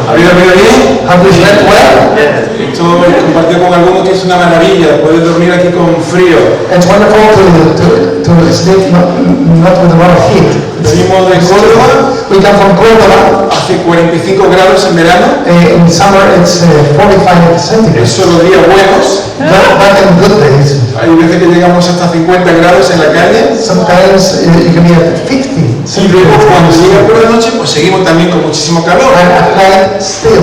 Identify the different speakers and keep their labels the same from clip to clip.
Speaker 1: ¿Habéis dormido bien?
Speaker 2: Have you slept well?
Speaker 1: Esto compartió con algunos que es una maravilla, poder dormir aquí con frío.
Speaker 2: It's wonderful to sleep not with a lot of heat.
Speaker 1: Venimos de Córdoba,
Speaker 2: We come from Córdoba.
Speaker 1: hace 45 grados en verano,
Speaker 2: In summer it's 45 centigrades.
Speaker 1: son los días buenos.
Speaker 2: Not in good days.
Speaker 1: Hay veces que llegamos hasta 50 grados en la calle.
Speaker 2: Sometimes you can be at 50
Speaker 1: Y luego cuando
Speaker 2: centigrades.
Speaker 1: llega por la noche, pues seguimos también con muchísimo calor.
Speaker 2: And at night still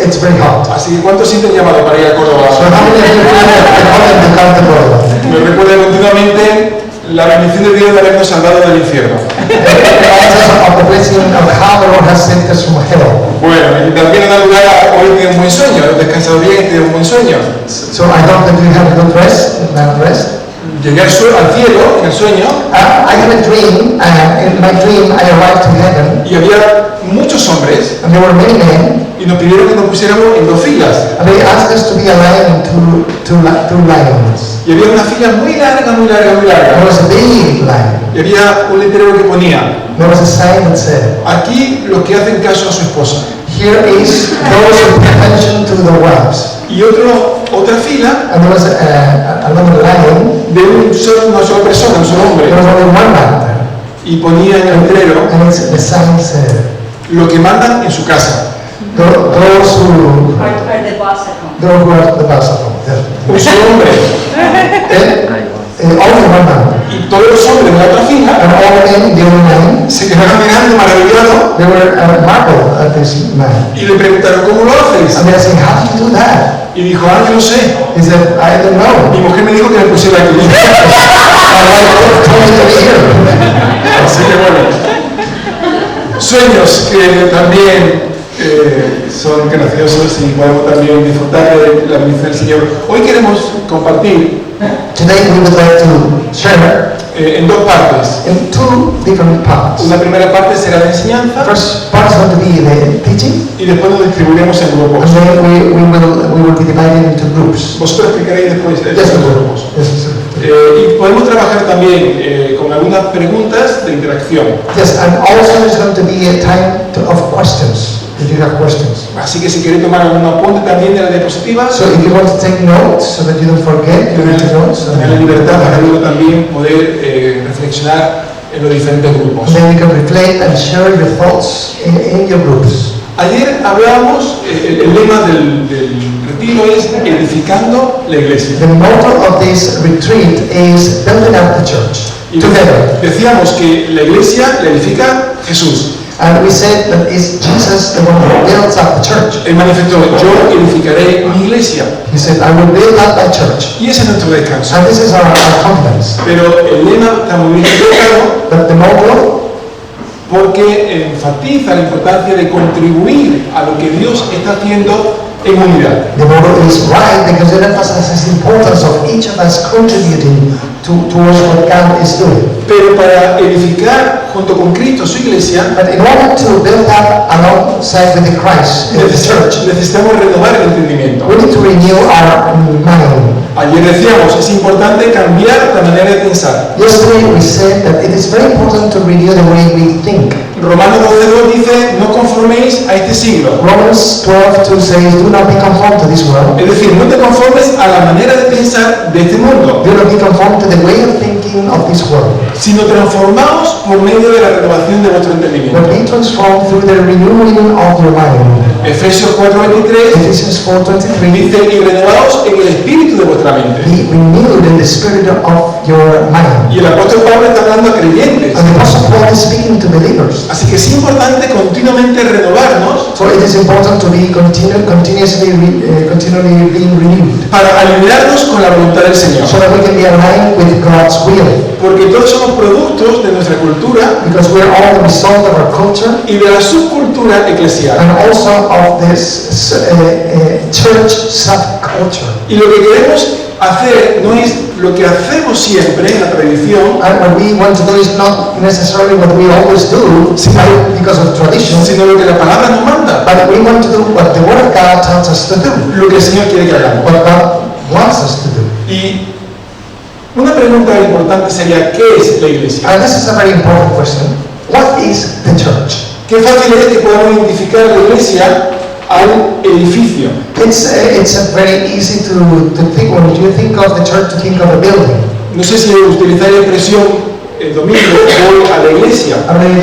Speaker 2: it's very hot.
Speaker 1: Así que ¿cuántos sienten llamado para ir a Córdoba?
Speaker 2: So how many of you feel that they're calling to come to Córdoba?
Speaker 1: Me recuerda continuamente la bendición de Dios de habernos salvado del infierno.
Speaker 2: It reminds us of the blessing of how the Lord has saved us from hell.
Speaker 1: Bueno, y también da lugar a hoy tiene un buen sueño, he descansado bien, tiene un buen sueño.
Speaker 2: So I hope that you have a good rest, rest.
Speaker 1: Llegué al cielo en el sueño
Speaker 2: I had a dream, in my dream I arrived to heaven,
Speaker 1: y había muchos hombres
Speaker 2: and there were many men,
Speaker 1: y nos pidieron que nos pusiéramos en dos filas.
Speaker 2: and they asked us to be aligned in two lines.
Speaker 1: Y había una fila muy larga, muy larga, muy
Speaker 2: There
Speaker 1: larga.
Speaker 2: was a big line.
Speaker 1: Y había un letrero que ponía,
Speaker 2: There was a sign that said,
Speaker 1: aquí los que hacen caso a su esposa.
Speaker 2: here is those who pay attention to the wives.
Speaker 1: Y otra fila
Speaker 2: And there was another line,
Speaker 1: de una sola persona, un solo hombre.
Speaker 2: there was only one man there.
Speaker 1: Y ponía en el letrero,
Speaker 2: And the sign said,
Speaker 1: lo que mandan en su casa.
Speaker 2: those who
Speaker 3: Are the boss at home?
Speaker 2: those who are the boss of them.
Speaker 1: Un solo hombre.
Speaker 2: Only one man.
Speaker 1: Y todos los hombres de la otra fila
Speaker 2: And all the men in the other line,
Speaker 1: se quedaron mirando maravillados
Speaker 2: they were marveled at this man.
Speaker 1: y le preguntaron, ¿cómo lo haces?
Speaker 2: And they said, how do you do that?
Speaker 1: Y dijo, yo no sé.
Speaker 2: He said, I don't know.
Speaker 1: Mi mujer me dijo que me pusiera aquí.
Speaker 2: My wife told me to be here.
Speaker 1: Así que bueno. Sueños que también son graciosos y podemos también disfrutar de la bendición del Señor. Hoy queremos compartir
Speaker 2: Today we would like to share
Speaker 1: en dos partes.
Speaker 2: in two different parts.
Speaker 1: Una primera parte será de enseñanza
Speaker 2: First part is going to be the teaching,
Speaker 1: y después nos distribuiremos en
Speaker 2: and
Speaker 1: grupos.
Speaker 2: then we will be divided into groups.
Speaker 1: Vosotros explicaréis después
Speaker 2: Yes,
Speaker 1: los
Speaker 2: sir.
Speaker 1: grupos.
Speaker 2: Yes, sir.
Speaker 1: Y podemos trabajar también con algunas preguntas de interacción.
Speaker 2: Yes, and also there's going to be a time of questions, if you have questions.
Speaker 1: Así que si queréis tomar algún apunte también de las diapositivas,
Speaker 2: So if you want to take notes so that you don't forget, you can take notes.
Speaker 1: tener la libertad para luego también poder reflexionar en los diferentes grupos.
Speaker 2: And then you can reflect and share your thoughts in your groups.
Speaker 1: Ayer hablábamos, el lema del retiro es edificando la iglesia.
Speaker 2: The motto of this retreat is building up the church
Speaker 1: Y
Speaker 2: together.
Speaker 1: decíamos que la iglesia la edifica Jesús.
Speaker 2: And we said that it's Jesus the one who builds up the church.
Speaker 1: Él manifestó, yo edificaré mi iglesia.
Speaker 2: He said, I will build up my church.
Speaker 1: Y ese es nuestro descanso.
Speaker 2: And this is our confidence.
Speaker 1: Pero el lema está muy bien explicado
Speaker 2: But the motto,
Speaker 1: porque enfatiza la importancia de contribuir a lo que Dios está haciendo en unidad.
Speaker 2: the motto is right because it emphasizes the importance of each of us contributing towards what God is doing.
Speaker 1: Pero para edificar junto con Cristo su iglesia,
Speaker 2: But in order to build up alongside with the Christ in the church,
Speaker 1: necesitamos renovar el entendimiento.
Speaker 2: we need to renew our mind.
Speaker 1: Ayer decíamos, es importante cambiar la manera de pensar.
Speaker 2: Yesterday we said that it is very important to renew the way we think.
Speaker 1: Romanos 12:2 dice, no conforméis a este siglo.
Speaker 2: Romans 12:2 says, do not be conformed to this world.
Speaker 1: Es decir, no te conformes a la manera de pensar de este mundo,
Speaker 2: Do not be conformed to the way of thinking of this world.
Speaker 1: sino transformaos por medio de la renovación de vuestro entendimiento.
Speaker 2: But be transformed through the renewing of your mind.
Speaker 1: Efesios 4:23
Speaker 2: Ephesians 4:23,
Speaker 1: dice, y renovaos en el espíritu de vuestra mente.
Speaker 2: be renewed in the spirit of your mind.
Speaker 1: Y el apóstol Pablo está hablando a creyentes.
Speaker 2: And the Apostle Paul is speaking to believers.
Speaker 1: Así que es importante continuamente renovarnos
Speaker 2: So it is important to be continuously being renewed,
Speaker 1: para alinearnos con la voluntad del Señor.
Speaker 2: so that we can be aligned with God's will.
Speaker 1: Porque todos somos productos de nuestra cultura
Speaker 2: Because we're all the result of our culture
Speaker 1: y de la subcultura eclesial.
Speaker 2: and also of this church subculture.
Speaker 1: Y lo que queremos hacer no es lo que hacemos siempre en la tradición,
Speaker 2: And what we want to do is not necessarily what we always do because of tradition,
Speaker 1: sino lo que la palabra nos manda,
Speaker 2: but we want to do what the Word of God tells us to do,
Speaker 1: lo que el Señor quiere que hagamos.
Speaker 2: what God wants us to do.
Speaker 1: Y una pregunta importante sería, ¿qué es la iglesia?
Speaker 2: And this is a very important question. What is the church?
Speaker 1: Qué fácil es que podamos identificar la iglesia al edificio.
Speaker 2: It's very easy to think, when you think of the church, to think of a building.
Speaker 1: No sé si utilizar la expresión el domingo voy a la iglesia.
Speaker 2: I mean,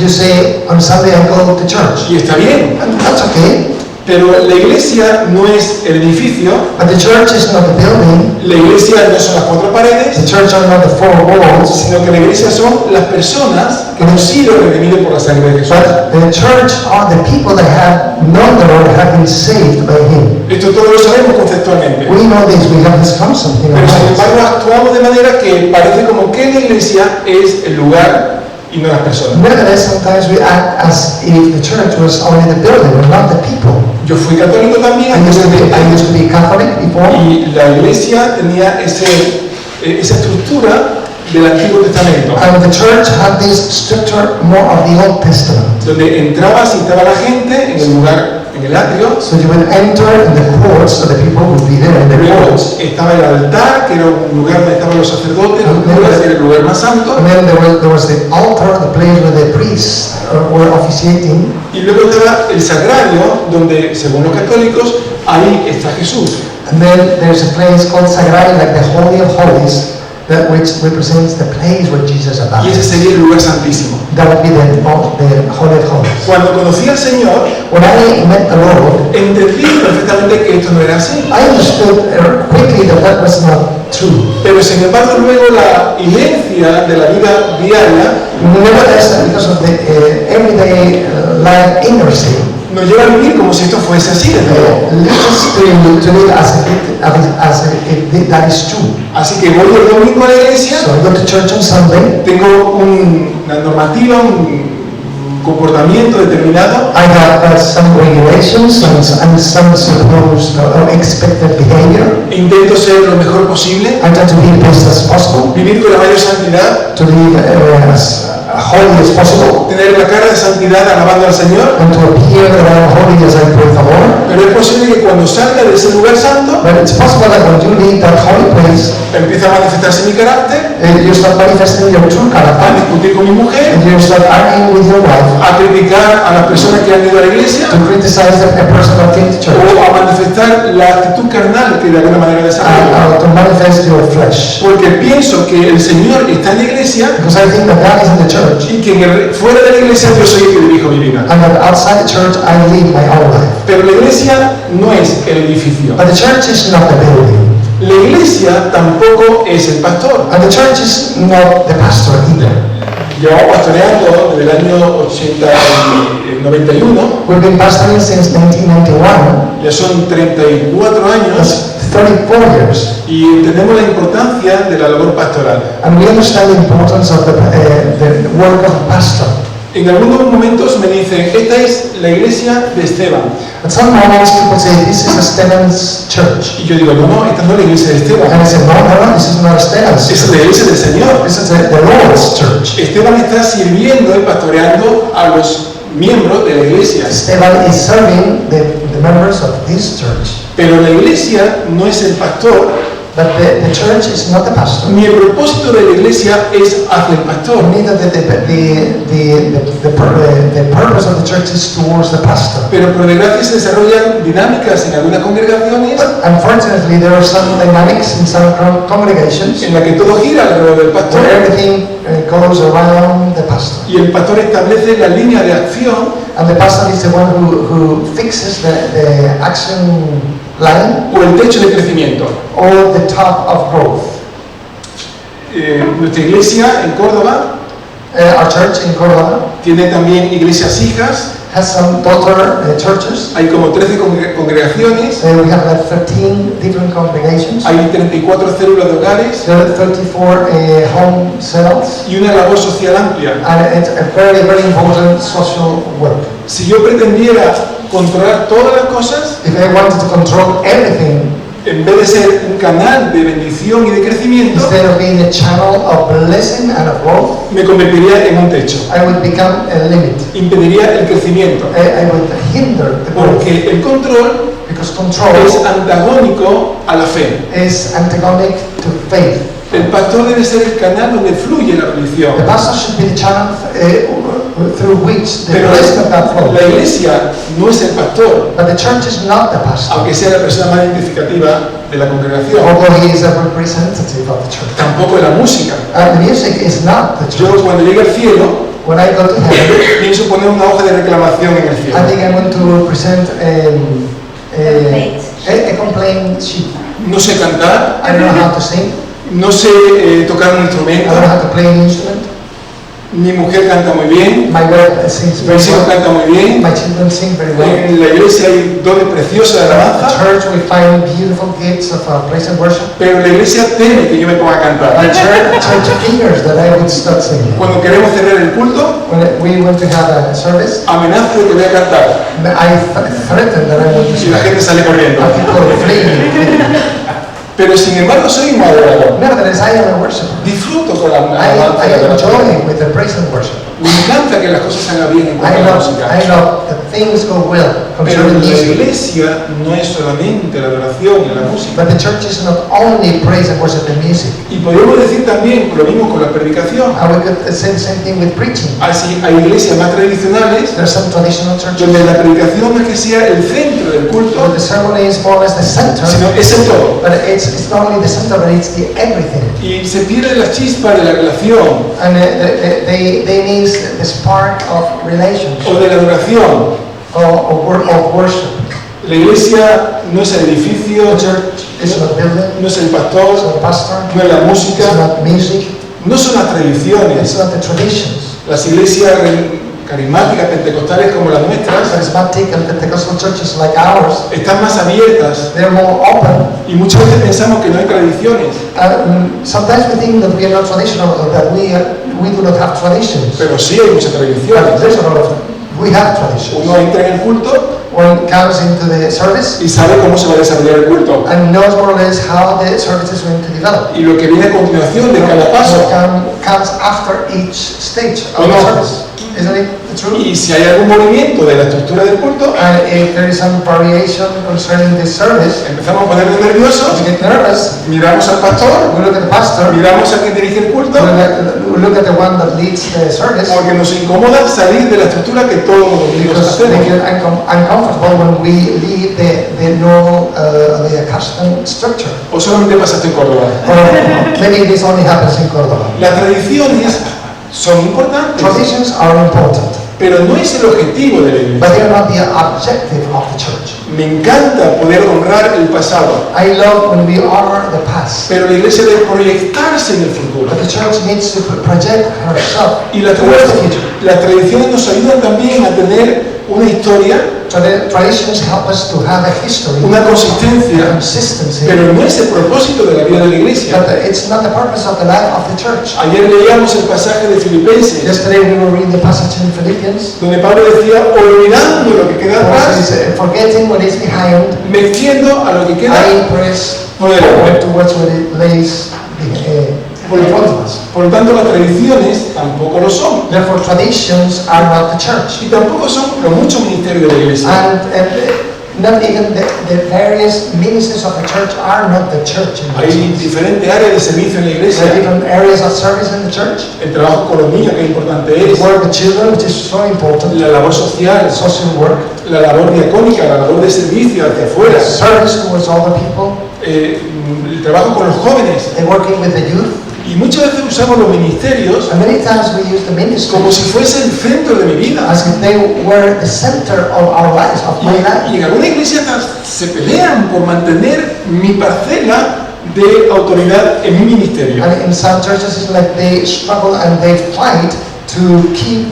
Speaker 2: you say, on Sunday I go to church.
Speaker 1: Y está bien.
Speaker 2: And that's okay.
Speaker 1: Pero la iglesia no es el edificio.
Speaker 2: But the church is not the building.
Speaker 1: La iglesia no son las cuatro paredes.
Speaker 2: The church are not the four walls.
Speaker 1: Sino que la iglesia son las personas que han sido redimidas por la sangre de Jesús.
Speaker 2: But the church are the people that have known the Lord, have been saved by Him.
Speaker 1: Esto todo lo sabemos conceptualmente.
Speaker 2: We know this, we have this concept in our
Speaker 1: Pero sin
Speaker 2: minds.
Speaker 1: embargo actuamos de manera que parece como que la iglesia es el lugar y no las personas.
Speaker 2: Nevertheless, sometimes we act as if the church was only the building, or not the people.
Speaker 1: Yo fui católico también
Speaker 2: I used to be Catholic before.
Speaker 1: y la iglesia tenía esa estructura del Antiguo Testamento,
Speaker 2: And the church had this structure more of the Old Testament.
Speaker 1: donde entraba, sentaba la gente en el lugar, en el atrio.
Speaker 2: So you would enter in the courts, so the people would be there in the
Speaker 1: Luego
Speaker 2: courts.
Speaker 1: estaba el altar, que era un lugar donde estaban los sacerdotes, los curas, era el lugar más santo.
Speaker 2: And then there was the altar, the place where the priests were officiating.
Speaker 1: Y luego estaba el sagrario, donde, según los católicos, ahí está Jesús.
Speaker 2: And then there's a place called Sagrario, like the Holy of Holies, which represents the place where Jesus
Speaker 1: Y
Speaker 2: abided.
Speaker 1: ese sería el lugar santísimo.
Speaker 2: That would be the Holy of Holies.
Speaker 1: Cuando conocí al Señor,
Speaker 2: When I met the Lord,
Speaker 1: entendí perfectamente que esto no era así.
Speaker 2: I understood quickly that that was not true.
Speaker 1: Pero sin embargo, luego la inercia de la vida diaria
Speaker 2: Nevertheless, because of the everyday life inertia,
Speaker 1: nos lleva a vivir como si esto fuese así, desde luego.
Speaker 2: leads us to live as if that is true.
Speaker 1: Así que voy el domingo a la iglesia,
Speaker 2: So I go to church on Sunday.
Speaker 1: tengo una normativa, un comportamiento determinado,
Speaker 2: I have some regulations and some supposed or expected behavior.
Speaker 1: e intento ser lo mejor posible,
Speaker 2: I try to be the best as possible,
Speaker 1: vivir con la mayor santidad,
Speaker 2: to live as holy as possible,
Speaker 1: tener la cara de santidad alabando al Señor.
Speaker 2: and to appear that I am holy as I praise the Lord.
Speaker 1: Pero es posible que cuando salga de ese lugar santo
Speaker 2: But it's possible that when you leave that holy place,
Speaker 1: empiece a manifestarse mi carácter,
Speaker 2: you start manifesting your true
Speaker 1: a
Speaker 2: character,
Speaker 1: discutir con mi mujer,
Speaker 2: and you start arguing with your wife,
Speaker 1: a criticar a las personas que han ido a la iglesia
Speaker 2: to criticize a person that came to church,
Speaker 1: o a manifestar la actitud carnal que de alguna manera desarrolla.
Speaker 2: to manifest your flesh.
Speaker 1: Porque pienso que el Señor está en la iglesia
Speaker 2: Because I think that God is in the church,
Speaker 1: y que fuera de la iglesia yo soy el que dirijo mi vida.
Speaker 2: and that outside the church I live my own life.
Speaker 1: Pero la iglesia no es el edificio.
Speaker 2: But the church is not the building,
Speaker 1: La iglesia tampoco es el pastor.
Speaker 2: and the church is not the pastor either.
Speaker 1: Llevamos pastoreando desde el año 91,
Speaker 2: We've been pastoring since 1991.
Speaker 1: ya son 34 años,
Speaker 2: That's 34 years.
Speaker 1: y entendemos la importancia de la labor pastoral.
Speaker 2: And we understand the importance of the work of a pastor.
Speaker 1: En algunos momentos me dicen, esta es la iglesia de Esteban.
Speaker 2: At some moments people say, this is a Stephen's church.
Speaker 1: Y yo digo, no, esta no es la iglesia de
Speaker 2: And
Speaker 1: Esteban,
Speaker 2: I said, no, this is not a Stephen's
Speaker 1: es la
Speaker 2: church.
Speaker 1: iglesia del Señor.
Speaker 2: This is the Lord's church.
Speaker 1: Esteban está sirviendo y pastoreando a los miembros de la iglesia.
Speaker 2: Stephen is serving the members of this church.
Speaker 1: Pero la iglesia no es el pastor,
Speaker 2: But the church is not the pastor.
Speaker 1: ni el propósito de la iglesia es hacia el pastor.
Speaker 2: Neither the purpose of the church is towards the pastor.
Speaker 1: Pero por desgracia se desarrollan dinámicas en algunas congregaciones
Speaker 2: But unfortunately, there are some dynamics in some congregations
Speaker 1: en las que todo gira alrededor del pastor
Speaker 2: where everything goes around the pastor.
Speaker 1: y el pastor establece la línea de acción
Speaker 2: And the pastor is the one who fixes the action line
Speaker 1: o el techo de crecimiento.
Speaker 2: or the top of growth.
Speaker 1: Nuestra iglesia en Córdoba
Speaker 2: Our church in Córdoba
Speaker 1: tiene también iglesias hijas,
Speaker 2: has some daughter churches.
Speaker 1: hay como 13 congregaciones,
Speaker 2: We have like 13 different congregations.
Speaker 1: hay 34 células de hogares
Speaker 2: There are 34 home cells.
Speaker 1: y una labor social amplia.
Speaker 2: And it's a very, very important social work.
Speaker 1: Si yo pretendiera controlar todas las cosas,
Speaker 2: If I wanted to control everything,
Speaker 1: en vez de ser un canal de bendición y de crecimiento,
Speaker 2: instead of being a channel of blessing and of growth,
Speaker 1: me convertiría en un techo.
Speaker 2: I would become a limit.
Speaker 1: Impediría el crecimiento.
Speaker 2: I would hinder the growth.
Speaker 1: Porque el control
Speaker 2: Because control
Speaker 1: es antagónico a la fe.
Speaker 2: is antagonic to faith.
Speaker 1: El pastor debe ser el canal donde fluye la bendición.
Speaker 2: The pastor should be the channel through which the
Speaker 1: Pero
Speaker 2: blessing of God flows.
Speaker 1: la iglesia no es el pastor,
Speaker 2: But the church is not the pastor,
Speaker 1: aunque sea la persona más identificativa de la congregación.
Speaker 2: although he is a representative of the church.
Speaker 1: Tampoco es la música.
Speaker 2: The music is not the
Speaker 1: Yo
Speaker 2: church.
Speaker 1: cuando llegue al cielo,
Speaker 2: When I go to heaven,
Speaker 1: pienso poner una hoja de reclamación en el
Speaker 2: I
Speaker 1: cielo.
Speaker 2: think I'm going to present a complaint sheet.
Speaker 1: No sé cantar,
Speaker 2: I don't know how to sing.
Speaker 1: no sé tocar un
Speaker 2: I don't know
Speaker 1: instrumento,
Speaker 2: how to play an instrument.
Speaker 1: mi mujer canta muy bien,
Speaker 2: My wife sings very
Speaker 1: mis hijos
Speaker 2: well.
Speaker 1: cantan muy bien.
Speaker 2: My children sing very well.
Speaker 1: En la iglesia hay dones preciosos de
Speaker 2: At
Speaker 1: alabanza,
Speaker 2: church we find beautiful gifts of praise and worship.
Speaker 1: pero la iglesia teme que yo me ponga a cantar.
Speaker 2: But church fears that I would start singing.
Speaker 1: Cuando queremos cerrar el culto,
Speaker 2: When we went to have a service,
Speaker 1: amenazo de que voy a cantar
Speaker 2: I threatened that I would
Speaker 1: y
Speaker 2: sing.
Speaker 1: la gente sale corriendo.
Speaker 2: People fleeing.
Speaker 1: Pero sin embargo soy un adorador.
Speaker 2: Nevertheless, I am a worshiper.
Speaker 1: Disfruto con la
Speaker 2: I
Speaker 1: alabanza y la adoración.
Speaker 2: enjoy with the praise and worship.
Speaker 1: Me encanta que las cosas se hagan bien en cuanto
Speaker 2: I
Speaker 1: a la
Speaker 2: love
Speaker 1: música.
Speaker 2: that things go well
Speaker 1: Pero
Speaker 2: concerning
Speaker 1: la
Speaker 2: music.
Speaker 1: iglesia no es solamente la adoración y la música.
Speaker 2: But the church is not only praise and worship and music.
Speaker 1: Y podemos decir también lo mismo con la predicación.
Speaker 2: And we could say the same thing with preaching.
Speaker 1: Así hay iglesias más tradicionales
Speaker 2: There are some traditional churches
Speaker 1: donde la predicación no es que sea el centro del
Speaker 2: where
Speaker 1: culto,
Speaker 2: the ceremony is more or less the center,
Speaker 1: sino es el todo.
Speaker 2: but it's not only the center, but it's the everything.
Speaker 1: Y se pierde la chispa de la relación
Speaker 2: And they miss the spark of relationship
Speaker 1: o de la adoración.
Speaker 2: of worship.
Speaker 1: La iglesia no es el edificio,
Speaker 2: The church is not building,
Speaker 1: no es el
Speaker 2: it's
Speaker 1: pastor,
Speaker 2: not a pastor,
Speaker 1: no es la
Speaker 2: it's
Speaker 1: música,
Speaker 2: not music,
Speaker 1: no son las
Speaker 2: it's
Speaker 1: tradiciones.
Speaker 2: not the traditions.
Speaker 1: Las iglesias carismáticas, pentecostales como las nuestras,
Speaker 2: Charismatic and Pentecostal churches like ours,
Speaker 1: están más abiertas
Speaker 2: they're more open.
Speaker 1: y muchas veces pensamos que no hay tradiciones,
Speaker 2: Sometimes we think that we are not traditional, or that we do not have traditions.
Speaker 1: pero sí hay muchas
Speaker 2: But
Speaker 1: tradiciones.
Speaker 2: there's a lot of we have traditions.
Speaker 1: Uno entra en el culto
Speaker 2: One comes into the service
Speaker 1: y sabe cómo se va a desarrollar el culto.
Speaker 2: and knows more or less how the service is going to develop.
Speaker 1: Y lo que viene a continuación de cada paso.
Speaker 2: What comes after each stage of
Speaker 1: Oh,
Speaker 2: the
Speaker 1: no.
Speaker 2: service. Isn't it true?
Speaker 1: Y si hay algún movimiento de la estructura del culto,
Speaker 2: And if there is some variation concerning this service,
Speaker 1: empezamos a ponernos nerviosos,
Speaker 2: we get nervous.
Speaker 1: miramos al pastor,
Speaker 2: We look at the pastor.
Speaker 1: miramos a quien dirige el culto,
Speaker 2: We look at the one that leads the service.
Speaker 1: porque nos incomoda salir de la estructura que todos los domingos
Speaker 2: Because we
Speaker 1: hacemos.
Speaker 2: get uncomfortable when we leave the normal, the accustomed structure.
Speaker 1: O solamente pasa esto en Córdoba.
Speaker 2: Or maybe this only happens in Córdoba.
Speaker 1: Las tradiciones son importantes,
Speaker 2: Traditions are important,
Speaker 1: pero no es el objetivo de la iglesia.
Speaker 2: but they are not the objective of the church.
Speaker 1: Me encanta poder honrar el pasado,
Speaker 2: I love when we honor the past,
Speaker 1: pero la iglesia debe proyectarse en el futuro.
Speaker 2: but the church needs to project herself
Speaker 1: Y las
Speaker 2: towards the future.
Speaker 1: tradiciones nos ayudan también a tener una historia,
Speaker 2: Traditions help us to have a history,
Speaker 1: una consistencia,
Speaker 2: consistency,
Speaker 1: pero no es el propósito de la vida de la iglesia.
Speaker 2: but it's not the purpose of the life of the church.
Speaker 1: Ayer leíamos el pasaje de Filipenses,
Speaker 2: Yesterday we were reading the passage in Philippians.
Speaker 1: donde Pablo decía, olvidando lo que queda
Speaker 2: Paul
Speaker 1: atrás,
Speaker 2: says, forgetting what is behind,
Speaker 1: me extiendo a lo que queda
Speaker 2: I press
Speaker 1: por delante.
Speaker 2: forward towards what it lays in front of us.
Speaker 1: Por lo tanto, las tradiciones tampoco lo son.
Speaker 2: Therefore, traditions are not the church.
Speaker 1: Y tampoco son los muchos ministerios de la iglesia.
Speaker 2: And not even the various ministries of the church are not the church. In
Speaker 1: Hay
Speaker 2: that sense.
Speaker 1: diferentes áreas de servicio en la
Speaker 2: There are
Speaker 1: iglesia.
Speaker 2: different areas of service in the church.
Speaker 1: El trabajo con los niños, que importante es.
Speaker 2: Work with children, which is so important.
Speaker 1: La labor social,
Speaker 2: Social work.
Speaker 1: la labor diacónica, la labor de servicio hacia afuera.
Speaker 2: Service towards other people.
Speaker 1: El trabajo con los jóvenes.
Speaker 2: And working with the youth.
Speaker 1: Y muchas veces usamos los ministerios
Speaker 2: And many times we use the ministry
Speaker 1: como si fuese el centro de mi vida.
Speaker 2: as if they were the center of our lives, of my life.
Speaker 1: Y en alguna iglesia se pelean por mantener mi parcela de autoridad en mi ministerio.
Speaker 2: And in some churches it's like they struggle and they fight to keep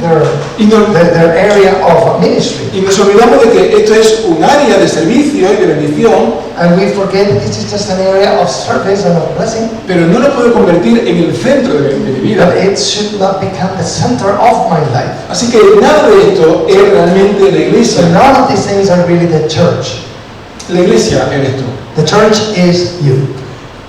Speaker 1: Y nos,
Speaker 2: their area of ministry.
Speaker 1: y nos olvidamos de que esto es un área de servicio y de bendición,
Speaker 2: And we forget that this is just an area of service and of blessing,
Speaker 1: pero no lo puedo convertir en el centro de mi vida.
Speaker 2: but it should not become the center of my life.
Speaker 1: Así que nada de esto es realmente la
Speaker 2: So
Speaker 1: iglesia.
Speaker 2: none of these things are really the church.
Speaker 1: La iglesia eres tú.
Speaker 2: The church is you.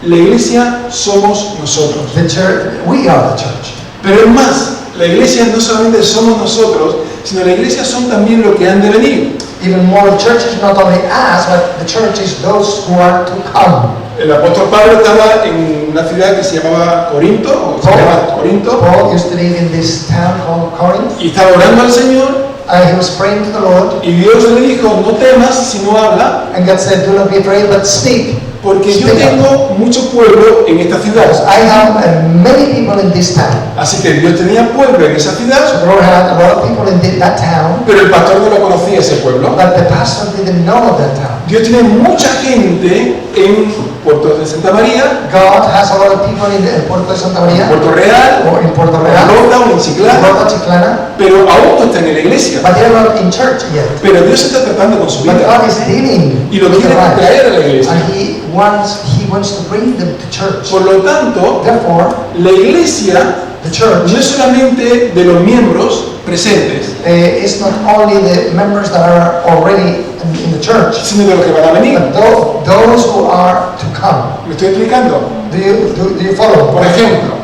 Speaker 1: La iglesia somos nosotros.
Speaker 2: The church, we are the church.
Speaker 1: Pero es más, la iglesia no solamente somos nosotros, sino la iglesia son también los que han de venir.
Speaker 2: Even more, the church is not only us, but the church is those who are to come.
Speaker 1: El apóstol Pablo estaba en una ciudad que se llamaba Corinto, o se llama Corinto,
Speaker 2: Paul used to live in this town called Corinth,
Speaker 1: y estaba orando al Señor,
Speaker 2: and he was praying to the Lord,
Speaker 1: y Dios le dijo, no temas, sino habla,
Speaker 2: and God said, "Do not be afraid, but speak.
Speaker 1: porque yo
Speaker 2: Speak up.
Speaker 1: tengo mucho pueblo en esta ciudad.
Speaker 2: I have many people in this town."
Speaker 1: Así que Dios tenía pueblo en esa
Speaker 2: So
Speaker 1: ciudad,
Speaker 2: the Lord had a lot of people in that town,
Speaker 1: pero el pastor no lo conocía ese pueblo.
Speaker 2: but the pastor didn't know of that town.
Speaker 1: Dios tiene mucha gente en Puerto de Santa María,
Speaker 2: God has a lot of people in Puerto de Santa
Speaker 1: en
Speaker 2: María,
Speaker 1: Puerto Real,
Speaker 2: or in Puerto
Speaker 1: en
Speaker 2: Real,
Speaker 1: Rota o en
Speaker 2: in
Speaker 1: Chiclana,
Speaker 2: Rota, Chiclana,
Speaker 1: pero aún no están en la iglesia.
Speaker 2: but they're not in church yet.
Speaker 1: Pero Dios está tratando con su
Speaker 2: But
Speaker 1: vida
Speaker 2: God is dealing
Speaker 1: y lo
Speaker 2: with
Speaker 1: quiere
Speaker 2: their lives,
Speaker 1: traer a la iglesia.
Speaker 2: and He wants to bring them to church.
Speaker 1: Por lo tanto,
Speaker 2: Therefore,
Speaker 1: la iglesia
Speaker 2: the church
Speaker 1: no es solamente de los miembros presentes,
Speaker 2: is not only the members that are already in the church,
Speaker 1: sino de los que van a venir.
Speaker 2: but those who are to come.
Speaker 1: ¿Me estoy explicando?
Speaker 2: Do you follow?
Speaker 1: Por ejemplo,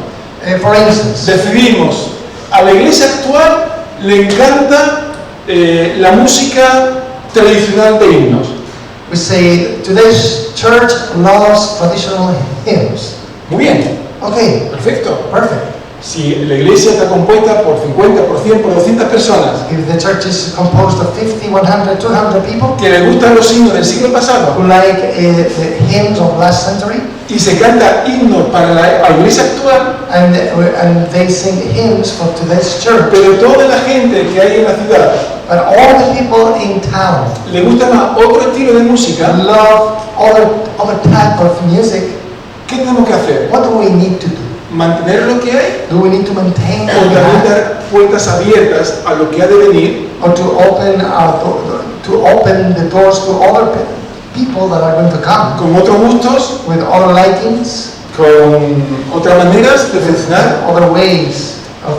Speaker 2: For instance,
Speaker 1: decidimos, a la iglesia actual le encanta la música tradicional de himnos.
Speaker 2: we say today's church loves traditional hymns.
Speaker 1: Muy bien,
Speaker 2: Okay,
Speaker 1: perfecto.
Speaker 2: perfect.
Speaker 1: Si la iglesia está compuesta por 50, por 100, por 200 personas
Speaker 2: If the church is composed of 50, 100, 200 people
Speaker 1: que les gustan los himnos del siglo pasado
Speaker 2: who like the hymns of last century,
Speaker 1: y se canta himnos para la iglesia actual,
Speaker 2: and they sing hymns for today's church,
Speaker 1: pero toda la gente que hay en la ciudad
Speaker 2: but all the people in town
Speaker 1: le gusta más otro estilo de música,
Speaker 2: love other type of music,
Speaker 1: ¿qué tenemos que hacer?
Speaker 2: what do we need to do?
Speaker 1: ¿Mantener lo que hay
Speaker 2: Do we need to maintain
Speaker 1: o
Speaker 2: what we
Speaker 1: también
Speaker 2: have,
Speaker 1: dar puertas abiertas a lo que ha de venir?
Speaker 2: or to open the doors to other people that are going to come
Speaker 1: Con otros gustos,
Speaker 2: with other likings,
Speaker 1: con otras maneras de funcionar.
Speaker 2: other ways of,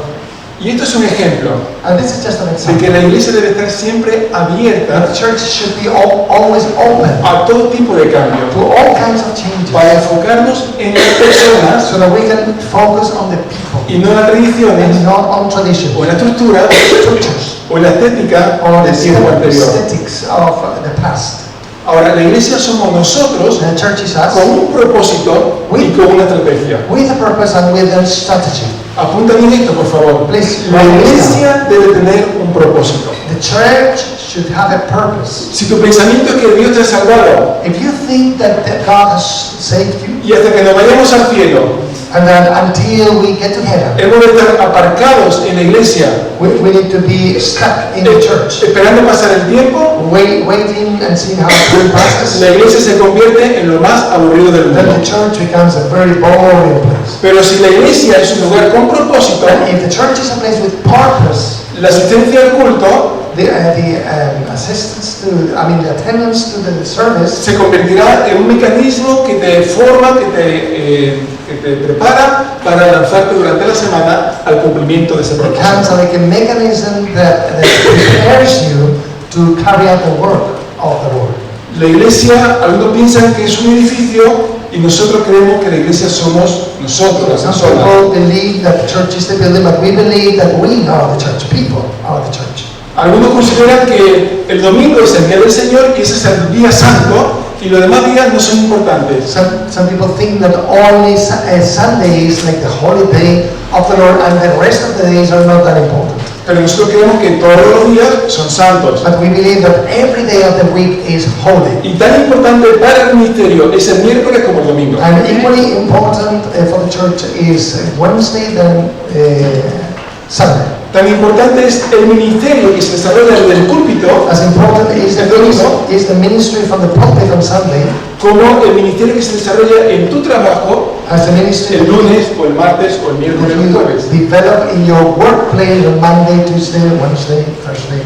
Speaker 1: Y esto es un ejemplo
Speaker 2: and this is just an
Speaker 1: de
Speaker 2: example.
Speaker 1: que la iglesia debe estar siempre abierta
Speaker 2: The church should be always open
Speaker 1: a todo tipo de cambio
Speaker 2: to all kinds of changes,
Speaker 1: para enfocarnos en las personas
Speaker 2: so that we can focus on the people
Speaker 1: y no en las tradiciones
Speaker 2: and not on tradition
Speaker 1: o en la estructura
Speaker 2: structures
Speaker 1: o en la estética
Speaker 2: or
Speaker 1: del
Speaker 2: the
Speaker 1: tiempo anterior.
Speaker 2: aesthetics of the past.
Speaker 1: Ahora, la iglesia somos nosotros
Speaker 2: The church is us
Speaker 1: con un propósito y con una estrategia.
Speaker 2: with a purpose and with a strategy.
Speaker 1: Apunta bien esto, por favor.
Speaker 2: Please,
Speaker 1: La
Speaker 2: write this down.
Speaker 1: iglesia debe tener un propósito.
Speaker 2: The church should have a purpose.
Speaker 1: Si tu pensamiento es que Dios te ha salvado
Speaker 2: If you think that God has saved you,
Speaker 1: y hasta que nos vayamos al cielo
Speaker 2: and that until we get to heaven,
Speaker 1: hemos de estar aparcados en la iglesia
Speaker 2: we need to be stuck in the church,
Speaker 1: esperando pasar el tiempo,
Speaker 2: waiting and seeing how time passes,
Speaker 1: la iglesia se convierte en lo más aburrido del
Speaker 2: then
Speaker 1: mundo.
Speaker 2: the church becomes a very boring place.
Speaker 1: Pero si la iglesia es un lugar con propósito,
Speaker 2: But if the church is a place with purpose,
Speaker 1: la asistencia al culto
Speaker 2: the attendance to the service
Speaker 1: se convertirá en un mecanismo que te forma, que te prepara para lanzarte durante la semana al cumplimiento de ese
Speaker 2: becomes
Speaker 1: propósito.
Speaker 2: like a mechanism that prepares you to carry out the work of the Lord.
Speaker 1: La iglesia, algunos piensan que es un edificio y nosotros creemos que la iglesia somos nosotros, las
Speaker 2: Some
Speaker 1: personas.
Speaker 2: people believe that the church is the building, but we believe that we are the church. People are the church.
Speaker 1: Algunos consideran que el domingo es el día del Señor y ese es el día santo y los demás días no son importantes.
Speaker 2: Some people think that only Sunday is like the holy day of the Lord, and the rest of the days are not that important.
Speaker 1: Pero nosotros creemos que todos los días son santos.
Speaker 2: But we believe that every day of the week is holy.
Speaker 1: Y tan importante para el ministerio es el miércoles como el domingo.
Speaker 2: And equally important for the church is Wednesday than Sunday.
Speaker 1: Tan importante es el ministerio que se desarrolla desde el púlpito
Speaker 2: As important is the ministry from the pulpit on Sunday
Speaker 1: como el ministerio que se desarrolla en tu trabajo
Speaker 2: as the ministry
Speaker 1: el lunes o el martes o el miércoles o el
Speaker 2: that
Speaker 1: jueves.
Speaker 2: you develop in your workplace on Monday, Tuesday, Wednesday, Thursday.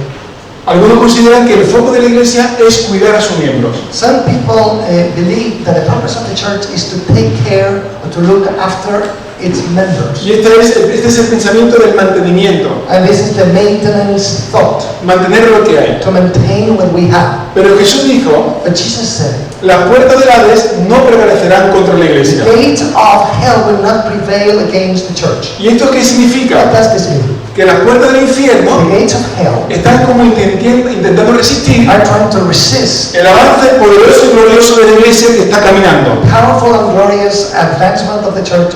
Speaker 1: Algunos consideran que el foco de la iglesia es cuidar a sus miembros.
Speaker 2: Some people believe that the purpose of the church is to take care or to look after its members.
Speaker 1: Y este es el pensamiento del mantenimiento,
Speaker 2: And this is the maintenance thought,
Speaker 1: mantener lo que hay.
Speaker 2: to maintain what we have.
Speaker 1: Pero Jesús dijo,
Speaker 2: But Jesus said,
Speaker 1: las puertas del Hades no prevalecerán contra la
Speaker 2: the
Speaker 1: iglesia.
Speaker 2: gates of hell will not prevail against the church.
Speaker 1: ¿Y esto qué
Speaker 2: What
Speaker 1: significa?
Speaker 2: does this mean?
Speaker 1: Que que las puertas del infierno
Speaker 2: the gates of hell,
Speaker 1: están como intentando resistir
Speaker 2: are trying to resist
Speaker 1: el avance poderoso y glorioso de la iglesia que está caminando.
Speaker 2: powerful and glorious advancement of the church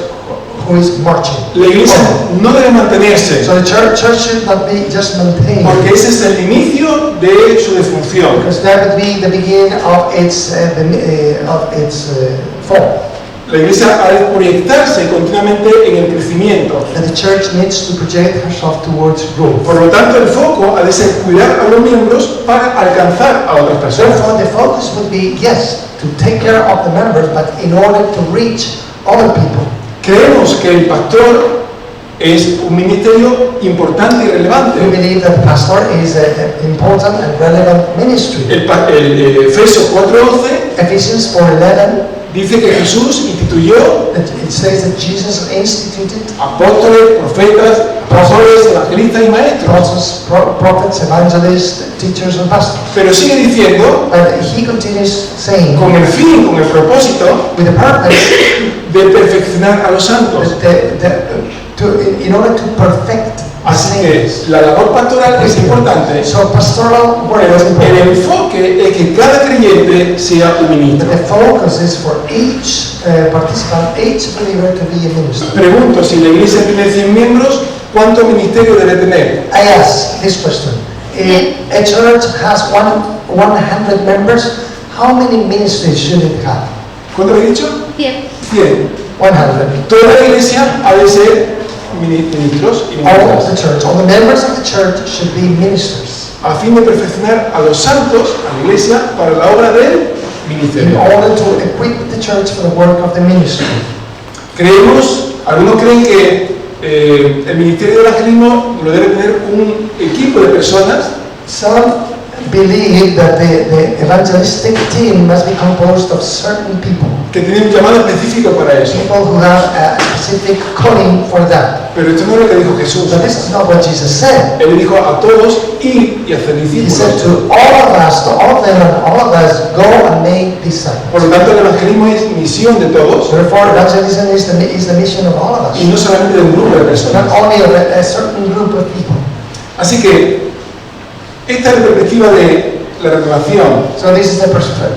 Speaker 2: who is marching.
Speaker 1: La iglesia no debe mantenerse,
Speaker 2: So the church should not be just maintained,
Speaker 1: porque ese es el inicio de su defunción.
Speaker 2: because that would be the beginning of its fall.
Speaker 1: La iglesia ha de proyectarse continuamente en el crecimiento.
Speaker 2: And the church needs to project herself towards growth.
Speaker 1: Por lo tanto, el foco ha de ser cuidar a los miembros para alcanzar a otras personas.
Speaker 2: Therefore, the focus would be, yes, to take care of the members, but in order to reach other people.
Speaker 1: Creemos que el pastor es un ministerio importante y
Speaker 2: We
Speaker 1: relevante.
Speaker 2: believe that the pastor is an important and relevant ministry.
Speaker 1: Efesios 4:11
Speaker 2: Ephesians 4:11,
Speaker 1: dice que Jesús instituyó
Speaker 2: it says that Jesus instituted
Speaker 1: apóstoles, profetas, apóstoles, evangelistas y maestros.
Speaker 2: apostles, prophets, evangelists, teachers, and pastors.
Speaker 1: Pero sigue diciendo,
Speaker 2: But he continues saying,
Speaker 1: con el fin, con el propósito
Speaker 2: with the purpose
Speaker 1: de perfeccionar a los santos.
Speaker 2: in order to perfect the
Speaker 1: Así que
Speaker 2: saints.
Speaker 1: la labor pastoral es importante.
Speaker 2: So pastoral work
Speaker 1: Pero
Speaker 2: is
Speaker 1: el
Speaker 2: important.
Speaker 1: enfoque es que cada creyente sea un ministro.
Speaker 2: But the focus is for each participant, each believer to be a minister.
Speaker 1: Pregunto, si la iglesia tiene 100 miembros, ¿cuántos ministerios debe tener?
Speaker 2: I ask this question. If a church has 100 members, how many ministries should it have?
Speaker 1: ¿Cuánto he dicho?
Speaker 3: 100.
Speaker 1: 100.
Speaker 2: 100.
Speaker 1: Toda la iglesia ha de ser ministros y
Speaker 2: All of
Speaker 1: ministras,
Speaker 2: the church, all the members of the church should be ministers
Speaker 1: a fin de perfeccionar a los santos, a la iglesia, para la obra del
Speaker 2: in
Speaker 1: ministerio.
Speaker 2: order to equip the church for the work of the ministry.
Speaker 1: Creemos, algunos creen que el ministerio de evangelismo lo debe tener un equipo de personas
Speaker 2: Some believe that the evangelistic team must be composed of certain people,
Speaker 1: que tienen un llamado específico para eso.
Speaker 2: people who have a specific calling for that.
Speaker 1: Pero esto no es lo que dijo Jesús.
Speaker 2: But this is not what Jesus said.
Speaker 1: Él dijo a todos, ir y hacer
Speaker 2: He said
Speaker 1: discípulos.
Speaker 2: to all of us, to all of them and all of us, go and make
Speaker 1: Por
Speaker 2: disciples.
Speaker 1: lo tanto, el evangelismo es misión de todos
Speaker 2: Therefore, evangelism is the mission of all of
Speaker 1: y no
Speaker 2: us,
Speaker 1: solamente de un grupo de
Speaker 2: not
Speaker 1: personas.
Speaker 2: only of a certain group of people.
Speaker 1: Así que esta es la perspectiva de la renovación.
Speaker 2: So this is the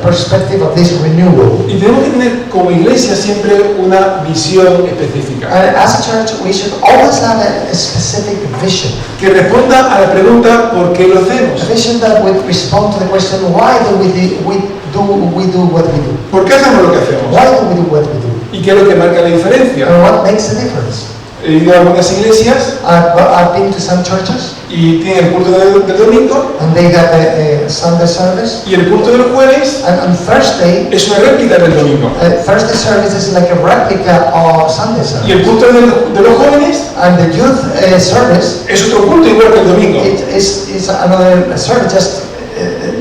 Speaker 2: perspective of this renewal.
Speaker 1: Y tenemos que tener como iglesia siempre una visión específica
Speaker 2: And as a church, we should always have a specific vision.
Speaker 1: que responda a la pregunta ¿por qué lo
Speaker 2: A
Speaker 1: hacemos?
Speaker 2: vision that would respond to the question, why do we do what we do?
Speaker 1: ¿Por qué hacemos lo que hacemos?
Speaker 2: Why do we do what we do?
Speaker 1: ¿Y qué es lo que marca la diferencia?
Speaker 2: And what makes the difference?
Speaker 1: He ido a algunas iglesias
Speaker 2: I've been to some churches,
Speaker 1: y tienen el culto del domingo
Speaker 2: and they have a Sunday service,
Speaker 1: y el culto del jueves
Speaker 2: and on Thursday,
Speaker 1: es una réplica del domingo.
Speaker 2: Thursday service is like a replica of Sunday
Speaker 1: Y el
Speaker 2: service.
Speaker 1: culto de los jóvenes
Speaker 2: And the youth service
Speaker 1: es otro culto igual que el domingo.
Speaker 2: is another service, just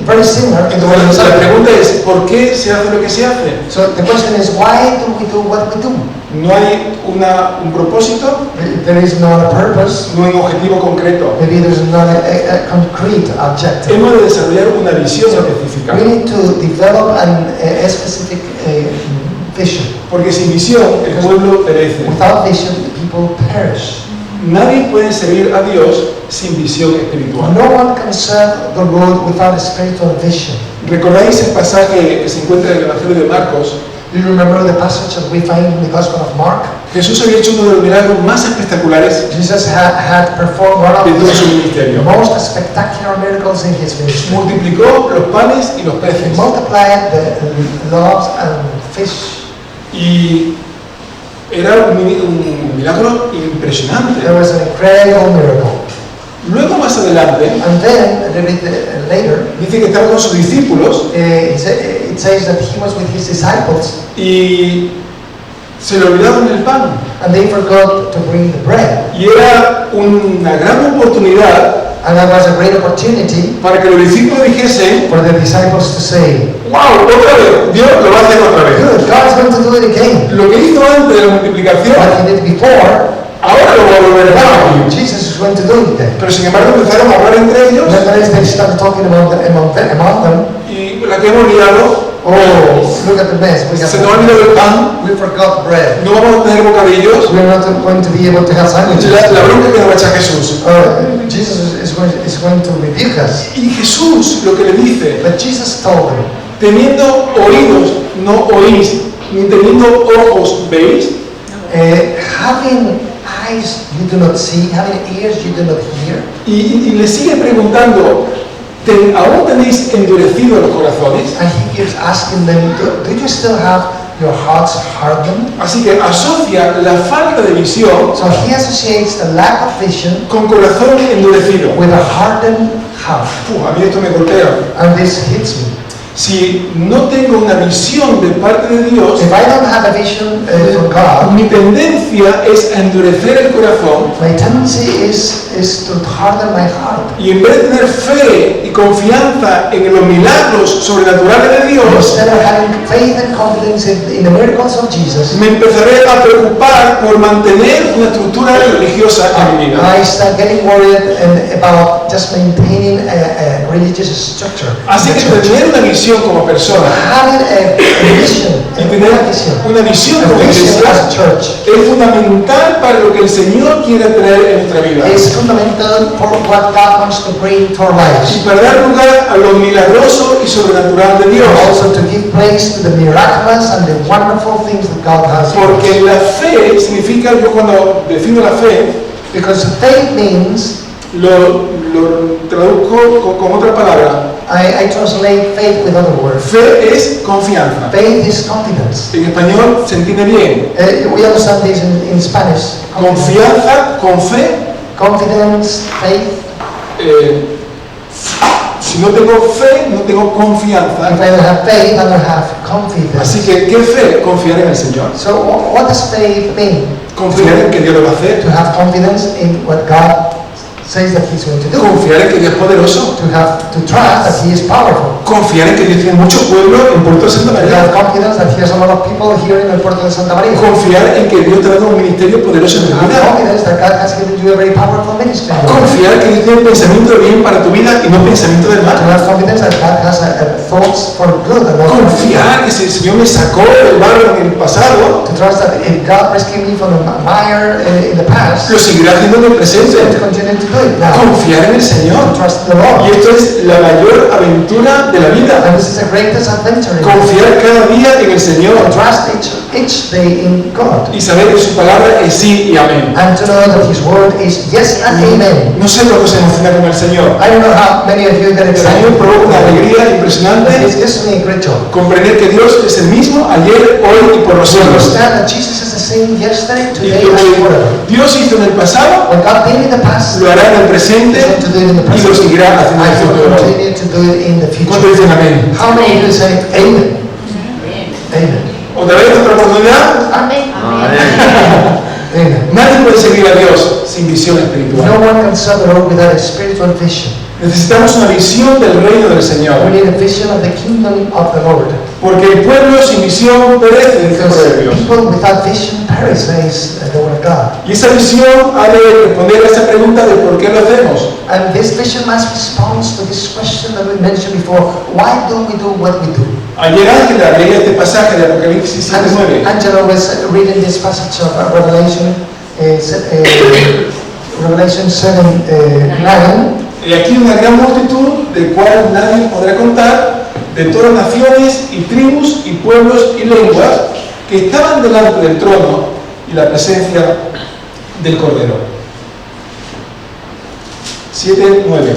Speaker 2: very similar in the way of
Speaker 1: Entonces, la
Speaker 2: Sunday.
Speaker 1: pregunta es ¿por qué se hace lo que se hace?
Speaker 2: So the question is, why do we do what we do?
Speaker 1: No hay un propósito,
Speaker 2: There is not a purpose.
Speaker 1: no hay un objetivo concreto.
Speaker 2: Maybe there's not a concrete objective.
Speaker 1: Hemos de desarrollar una visión
Speaker 2: So
Speaker 1: específica.
Speaker 2: we need to develop a specific vision.
Speaker 1: Porque sin visión el pueblo perece.
Speaker 2: Without vision, the people perish.
Speaker 1: Nadie puede servir a Dios sin visión espiritual.
Speaker 2: No one can serve the Lord without a spiritual vision.
Speaker 1: ¿Recordáis el pasaje que se encuentra en el Evangelio de Marcos?
Speaker 2: Do you remember the passage that we find in the Gospel of Mark?
Speaker 1: Jesús había hecho uno de los milagros más espectaculares
Speaker 2: Jesus had performed one
Speaker 1: de
Speaker 2: of
Speaker 1: todo su
Speaker 2: the
Speaker 1: ministerio.
Speaker 2: most spectacular miracles in his ministry.
Speaker 1: Multiplicó los panes y los
Speaker 2: He
Speaker 1: peces.
Speaker 2: multiplied the loaves and fish.
Speaker 1: Y era un milagro impresionante.
Speaker 2: There was an incredible miracle.
Speaker 1: Luego más adelante
Speaker 2: And then, a little bit later,
Speaker 1: dice que estaba con sus discípulos
Speaker 2: it says that he was with his disciples
Speaker 1: y se le olvidaron el pan.
Speaker 2: and they forgot to bring the bread.
Speaker 1: Y era una gran oportunidad
Speaker 2: And that was a great opportunity
Speaker 1: para que los discípulos dijesen,
Speaker 2: for the disciples to say,
Speaker 1: wow, otra vez, Dios lo va a hacer otra vez.
Speaker 2: good, God is going to do it again.
Speaker 1: Lo que hizo antes de la multiplicación,
Speaker 2: What he did before,
Speaker 1: ahora lo va a volver a hacer.
Speaker 2: Jesus is going to do it then.
Speaker 1: Pero sin embargo empezaron a hablar entre ellos
Speaker 2: Nevertheless, they started talking among them,
Speaker 1: y la que hemos liado,
Speaker 2: Oh, look at the mess.
Speaker 1: Se nos ha olvidado el pan,
Speaker 2: We forgot bread.
Speaker 1: no vamos a tener bocadillos.
Speaker 2: We're not going to be able to have sandwiches.
Speaker 1: La bronca que nos va a echar Jesús.
Speaker 2: Jesus is going to rebuke us.
Speaker 1: Y Jesús lo que le dice,
Speaker 2: But Jesus told them,
Speaker 1: teniendo oídos no oís, ni teniendo ojos veis.
Speaker 2: having eyes you do not see, having ears you do not hear.
Speaker 1: Y le sigue preguntando, ¿aún tenéis endurecidos los corazones?
Speaker 2: And he keeps asking them, do you still have your hearts hardened?
Speaker 1: Así que asocia la falta de visión
Speaker 2: So he associates the lack of vision
Speaker 1: con corazón endurecido.
Speaker 2: with a hardened heart.
Speaker 1: A mí esto me golpea.
Speaker 2: And this hits me.
Speaker 1: Si no tengo una visión de parte de Dios,
Speaker 2: If I don't have a vision from God,
Speaker 1: mi tendencia es a endurecer el corazón
Speaker 2: my tendency is to harden my heart.
Speaker 1: y en vez de tener fe y confianza en los milagros sobrenaturales de Dios,
Speaker 2: Instead of having faith and confidence in the miracles of Jesus,
Speaker 1: me empezaré a preocupar por mantener una estructura religiosa en mi vida.
Speaker 2: I start getting worried about just maintaining a religious structure.
Speaker 1: Así que tener una visión como persona
Speaker 2: Having a vision,
Speaker 1: y tener una visión como iglesia
Speaker 2: as a church,
Speaker 1: es fundamental para lo que el Señor quiere traer en nuestra vida
Speaker 2: is fundamental for what God wants to bring to our
Speaker 1: y
Speaker 2: lives.
Speaker 1: para dar lugar a lo milagroso y sobrenatural de Dios.
Speaker 2: Also to give place to the miraculous and the wonderful things that God has for us.
Speaker 1: Porque la fe significa, yo cuando defino la fe,
Speaker 2: Because faith means,
Speaker 1: lo traduzco con otra palabra.
Speaker 2: I translate faith with other words.
Speaker 1: Fe es confianza.
Speaker 2: Faith is confidence.
Speaker 1: En español se entiende bien.
Speaker 2: We understand this in Spanish.
Speaker 1: Confianza con fe.
Speaker 2: Confidence, faith.
Speaker 1: Si no tengo fe, no tengo confianza.
Speaker 2: If I don't have faith, I don't have confidence.
Speaker 1: Así que, ¿qué fe? Confiar en el Señor.
Speaker 2: So what does faith mean?
Speaker 1: Confiar en que Dios lo va a hacer.
Speaker 2: To have confidence in what God says that He's going to do.
Speaker 1: Confiar en que Dios es poderoso.
Speaker 2: To trust that He is powerful.
Speaker 1: Confiar en que Dios tiene mucho pueblo en Puerto de Santa
Speaker 2: To
Speaker 1: María.
Speaker 2: have confidence that He has a lot of people here in el Puerto de Santa María.
Speaker 1: Confiar en que Dios te ha dado un ministerio poderoso en tu
Speaker 2: To have
Speaker 1: vida.
Speaker 2: confidence that God has given you a very powerful ministry. To
Speaker 1: Confiar que Dios tiene pensamiento de bien para tu vida y no pensamiento de mal.
Speaker 2: have confidence that God has thoughts for good and not for evil.
Speaker 1: Confiar que si el Señor me sacó del barro en el pasado,
Speaker 2: To trust that if God rescued me from the mire in the past,
Speaker 1: lo seguirá haciendo en el
Speaker 2: He's going to
Speaker 1: presente.
Speaker 2: continue to do it now.
Speaker 1: Confiar en el Señor.
Speaker 2: Trust the Lord.
Speaker 1: Y esto es la mayor aventura de la vida.
Speaker 2: And this is the greatest adventure in life.
Speaker 1: Confiar cada día en el Señor
Speaker 2: Trust each day in God.
Speaker 1: y saber que su palabra es sí y amén.
Speaker 2: And to know that His word is yes and amen.
Speaker 1: No sé cuánto se emociona con el Señor,
Speaker 2: I don't know how many of you get
Speaker 1: pero a mí me
Speaker 2: excited.
Speaker 1: provoca una alegría impresionante
Speaker 2: It gives me a great joy.
Speaker 1: comprender que Dios es el mismo ayer, hoy y por los
Speaker 2: To
Speaker 1: siglos.
Speaker 2: understand that Jesus is the same yesterday,
Speaker 1: Y
Speaker 2: today,
Speaker 1: que
Speaker 2: and forever.
Speaker 1: Dios hizo en el pasado,
Speaker 2: What God did in the past,
Speaker 1: lo hará en el presente
Speaker 2: He's going to do it in the
Speaker 1: y lo
Speaker 2: present.
Speaker 1: seguirá haciendo en el
Speaker 2: I will
Speaker 1: futuro.
Speaker 2: continue to do it in the
Speaker 1: ¿Cuánto
Speaker 2: future.
Speaker 1: dicen amén?
Speaker 2: How many of you say amen? Amen.
Speaker 1: ¿Otra vez otra oportunidad?
Speaker 3: Amén.
Speaker 2: Amen.
Speaker 1: Nadie puede seguir a Dios sin visión espiritual.
Speaker 2: No one can serve the Lord without a spiritual vision.
Speaker 1: Necesitamos una visión del reino del
Speaker 2: We
Speaker 1: Señor.
Speaker 2: need a vision of the kingdom of the Lord.
Speaker 1: Porque el pueblo sin visión perece, dice
Speaker 2: Because
Speaker 1: Proverbios.
Speaker 2: people without vision perish, says the word of God.
Speaker 1: Y esa visión ha de responder a esa pregunta de por qué lo hacemos.
Speaker 2: And this vision must respond to this question that we mentioned before. Why do we do what we do?
Speaker 1: Ayer Ángela leía este pasaje de Apocalipsis
Speaker 2: And
Speaker 1: 7:9.
Speaker 2: Angela was reading this passage of Revelation, Revelation 7:9.
Speaker 1: Y aquí una gran multitud, de cual nadie podrá contar, de todas naciones y tribus y pueblos y lenguas, que estaban delante del trono y la presencia del Cordero. 7:9.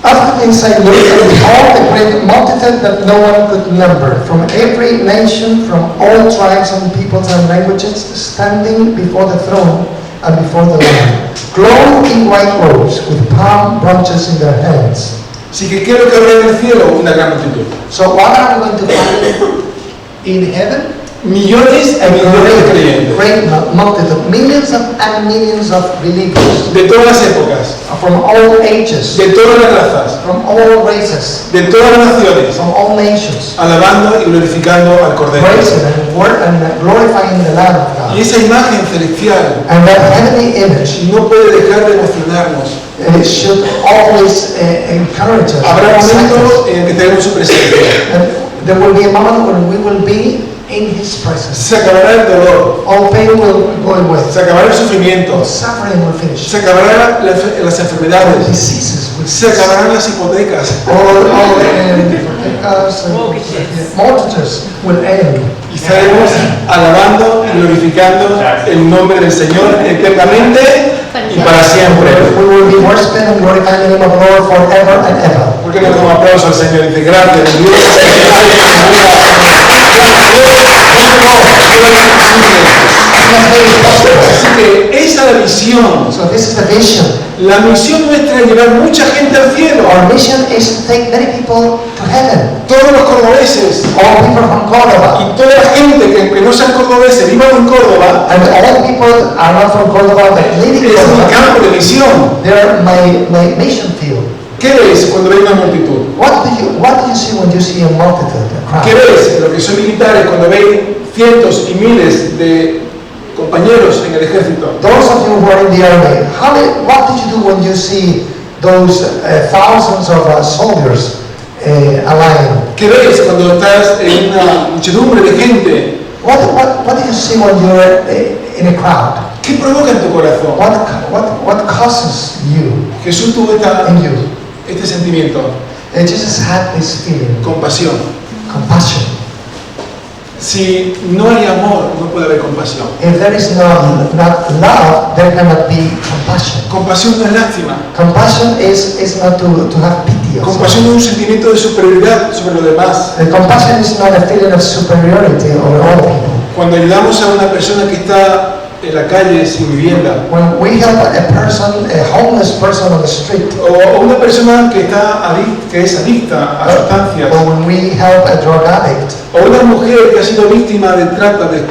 Speaker 2: After this I looked, and behold, a great multitude that no one could number, from every nation, from all tribes and peoples and languages, standing before the throne and before the Lamb, clothed in white robes, with palm branches in their hands.
Speaker 1: Así que quiero que habrá en el cielo una gran multitud.
Speaker 2: So what are we going to find in heaven?
Speaker 1: Millones y millones de creyentes.
Speaker 2: Great multitude, millions and millions of believers
Speaker 1: De todas las épocas,
Speaker 2: from all ages,
Speaker 1: de todas las razas,
Speaker 2: from all races,
Speaker 1: de todas las naciones,
Speaker 2: from all nations,
Speaker 1: alabando y glorificando al Cordero.
Speaker 2: praising and glorifying the Lamb of
Speaker 1: Y
Speaker 2: God.
Speaker 1: esa imagen celestial
Speaker 2: And that heavenly image
Speaker 1: no puede dejar de emocionarnos.
Speaker 2: should always encourage us.
Speaker 1: Habrá
Speaker 2: excite us.
Speaker 1: momentos en que estaremos en su presencia.
Speaker 2: And there will be a moment when we will be in His presence.
Speaker 1: Se acabará el dolor,
Speaker 2: All pain will go away.
Speaker 1: se acabará el sufrimiento,
Speaker 2: Suffering will finish.
Speaker 1: se acabarán las
Speaker 2: All
Speaker 1: enfermedades,
Speaker 2: diseases will
Speaker 1: se
Speaker 2: cease.
Speaker 1: acabarán las hipotecas
Speaker 2: Mortgages will end.
Speaker 1: y estaremos alabando y glorificando el nombre del Señor eternamente y para siempre.
Speaker 2: We will be worshiping and glorifying the name of the Lord forever and ever.
Speaker 1: ¿Por qué no le damos un aplauso al Señor? Dice, gracias, Dios. Así que esa es la visión.
Speaker 2: So this is the vision.
Speaker 1: La misión nuestra es llevar mucha gente al cielo.
Speaker 2: Our mission is to take many people to heaven.
Speaker 1: Todos los cordobeses
Speaker 2: All people from Córdoba.
Speaker 1: y toda la gente que aunque no sean cordobeses vivan en Córdoba,
Speaker 2: And all people are not from Córdoba but living in
Speaker 1: es mi
Speaker 2: Córdoba.
Speaker 1: campo de misión.
Speaker 2: They're my mission field.
Speaker 1: ¿Qué ves cuando ves una multitud?
Speaker 2: What do you see when you see a multitude, a
Speaker 1: ¿Qué
Speaker 2: crowd?
Speaker 1: ves? Los que son militares cuando ven cientos y miles de compañeros en el ejército.
Speaker 2: Those of you who are in the army, what did you do when you see those thousands of soldiers aligning?
Speaker 1: ¿Qué ves cuando estás en una muchedumbre de gente?
Speaker 2: What do you see when you're in a crowd?
Speaker 1: ¿Qué provoca en tu corazón?
Speaker 2: What causes you
Speaker 1: Jesús tuvo
Speaker 2: in you?
Speaker 1: este sentimiento,
Speaker 2: Jesus had this feeling,
Speaker 1: compasión.
Speaker 2: compassion.
Speaker 1: Si no hay amor, no puede haber compasión.
Speaker 2: If there is not love, there cannot be compassion.
Speaker 1: Compasión no es lástima.
Speaker 2: Compassion is not to have pity. of
Speaker 1: Compasión
Speaker 2: someone.
Speaker 1: es un sentimiento de superioridad sobre los demás.
Speaker 2: Compassion is not a feeling of superiority over all people.
Speaker 1: Cuando ayudamos a una persona que está en la calle sin vivienda,
Speaker 2: When we help a homeless person on the street,
Speaker 1: o una persona que es adicta a sustancias,
Speaker 2: or when we help a drug addict,
Speaker 1: o una mujer que ha sido víctima de trata de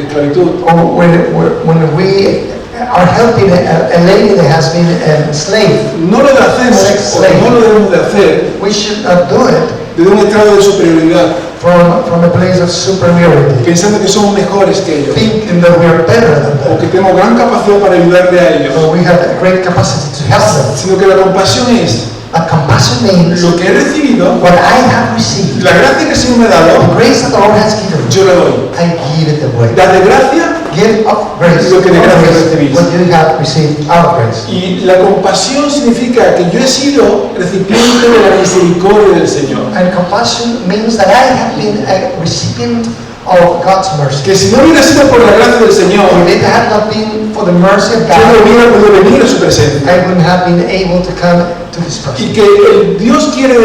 Speaker 1: esclavitud,
Speaker 2: or when we are helping a lady that has been enslaved,
Speaker 1: no lo hacemos o no lo debemos de hacer
Speaker 2: we should not do it
Speaker 1: desde un estado de superioridad,
Speaker 2: from a place of superiority,
Speaker 1: pensando que somos mejores que ellos,
Speaker 2: thinking that we are better than
Speaker 1: o
Speaker 2: them,
Speaker 1: que tenemos gran capacidad para ayudarle a ellos,
Speaker 2: or we have a great capacity to help them.
Speaker 1: sino que la compasión es
Speaker 2: But compassion means
Speaker 1: lo que he recibido,
Speaker 2: what I have received,
Speaker 1: la gracia que el Señor me ha
Speaker 2: the
Speaker 1: dado,
Speaker 2: grace that the Lord has given me,
Speaker 1: yo la doy.
Speaker 2: I give it away.
Speaker 1: Dar de gracia
Speaker 2: Give of grace,
Speaker 1: Lo que de gracia recibís.
Speaker 2: what you have received out of grace.
Speaker 1: y la compasión significa que yo he sido recipiente de la misericordia del Señor.
Speaker 2: And compassion means that I have been a recipient of God's mercy.
Speaker 1: Que si no hubiera sido por la gracia del Señor,
Speaker 2: If it had not been for the mercy of
Speaker 1: yo no
Speaker 2: God,
Speaker 1: hubiera podido venir a su presencia.
Speaker 2: I wouldn't have been able to come to His
Speaker 1: Y
Speaker 2: presence.
Speaker 1: que Dios quiere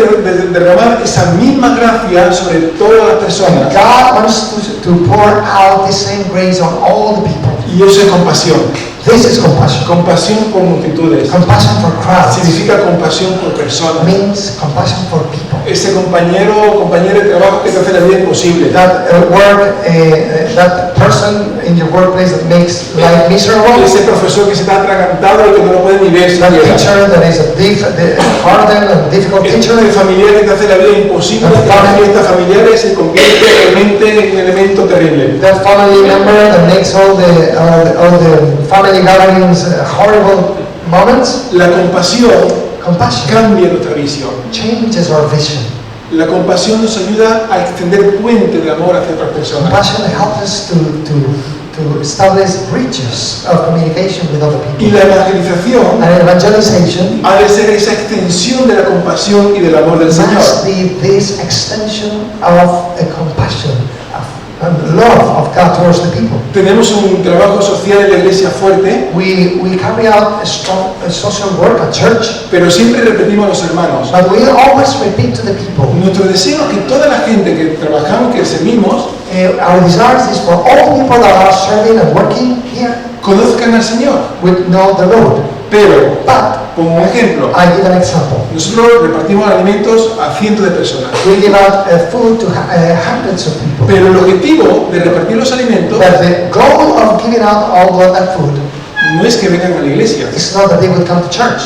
Speaker 1: derramar esa misma gracia sobre todas las personas.
Speaker 2: God wants to pour out the same grace on all the people.
Speaker 1: Y eso es compasión.
Speaker 2: This is compassion.
Speaker 1: Compasión por multitudes.
Speaker 2: Compassion for crowds
Speaker 1: Significa compasión por personas.
Speaker 2: means compassion for people.
Speaker 1: Ese compañero o compañera de trabajo que te hace la vida imposible.
Speaker 2: That person in your workplace that makes life miserable.
Speaker 1: Ese profesor que se está atragantado y que no lo puede ni ver
Speaker 2: That
Speaker 1: siquiera.
Speaker 2: teacher that is a hardened and difficult teacher.
Speaker 1: El familiar que te hace la vida imposible, que la fiesta familiar se convierte realmente en un elemento terrible.
Speaker 2: That family member that makes all the family gatherings horrible moments.
Speaker 1: La compasión
Speaker 2: Compassion
Speaker 1: cambia nuestra visión.
Speaker 2: changes our vision.
Speaker 1: La compasión nos ayuda a extender puentes de amor hacia otras personas.
Speaker 2: Compassion helps us to establish bridges of communication with other
Speaker 1: Y
Speaker 2: people.
Speaker 1: la evangelización
Speaker 2: And evangelization
Speaker 1: ha de ser esa extensión de la compasión y del amor del Señor.
Speaker 2: must be this extension of a compassion and love of God towards the people.
Speaker 1: Tenemos un trabajo social en la iglesia fuerte,
Speaker 2: We carry out a strong social work at church,
Speaker 1: pero siempre repetimos a los hermanos.
Speaker 2: but we always repeat to the people,
Speaker 1: Nuestro deseo es que toda la gente que trabajamos, que servimos,
Speaker 2: our desire is for all the people that are serving and working here
Speaker 1: conozcan al Señor.
Speaker 2: would know the Lord.
Speaker 1: Pero,
Speaker 2: But
Speaker 1: como ejemplo,
Speaker 2: I give an example.
Speaker 1: nosotros repartimos alimentos a cientos de personas.
Speaker 2: We give out food to hundreds of people.
Speaker 1: Pero el objetivo de repartir los alimentos
Speaker 2: But the goal of giving out all that food
Speaker 1: no es que vengan a la iglesia.
Speaker 2: is not that they would come to church.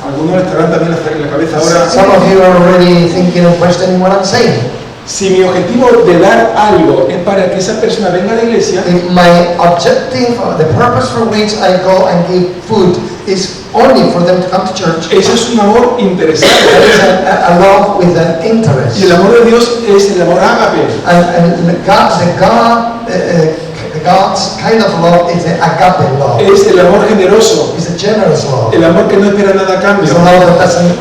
Speaker 1: Algunos estarán también en la cabeza ahora.
Speaker 2: Some of you are already thinking and questioning what I'm saying.
Speaker 1: Si mi objetivo de dar algo es para que esa persona venga a la iglesia,
Speaker 2: If my objective, or the purpose for which I go and give food is only for them to come to church.
Speaker 1: Eso es un amor interesante.
Speaker 2: That is a love with an interest.
Speaker 1: Y el amor de Dios es el amor ágape.
Speaker 2: And God's kind of love is the agape love.
Speaker 1: Es el amor generoso.
Speaker 2: It's a generous love.
Speaker 1: El amor que no espera nada a cambio.
Speaker 2: It's a love that doesn't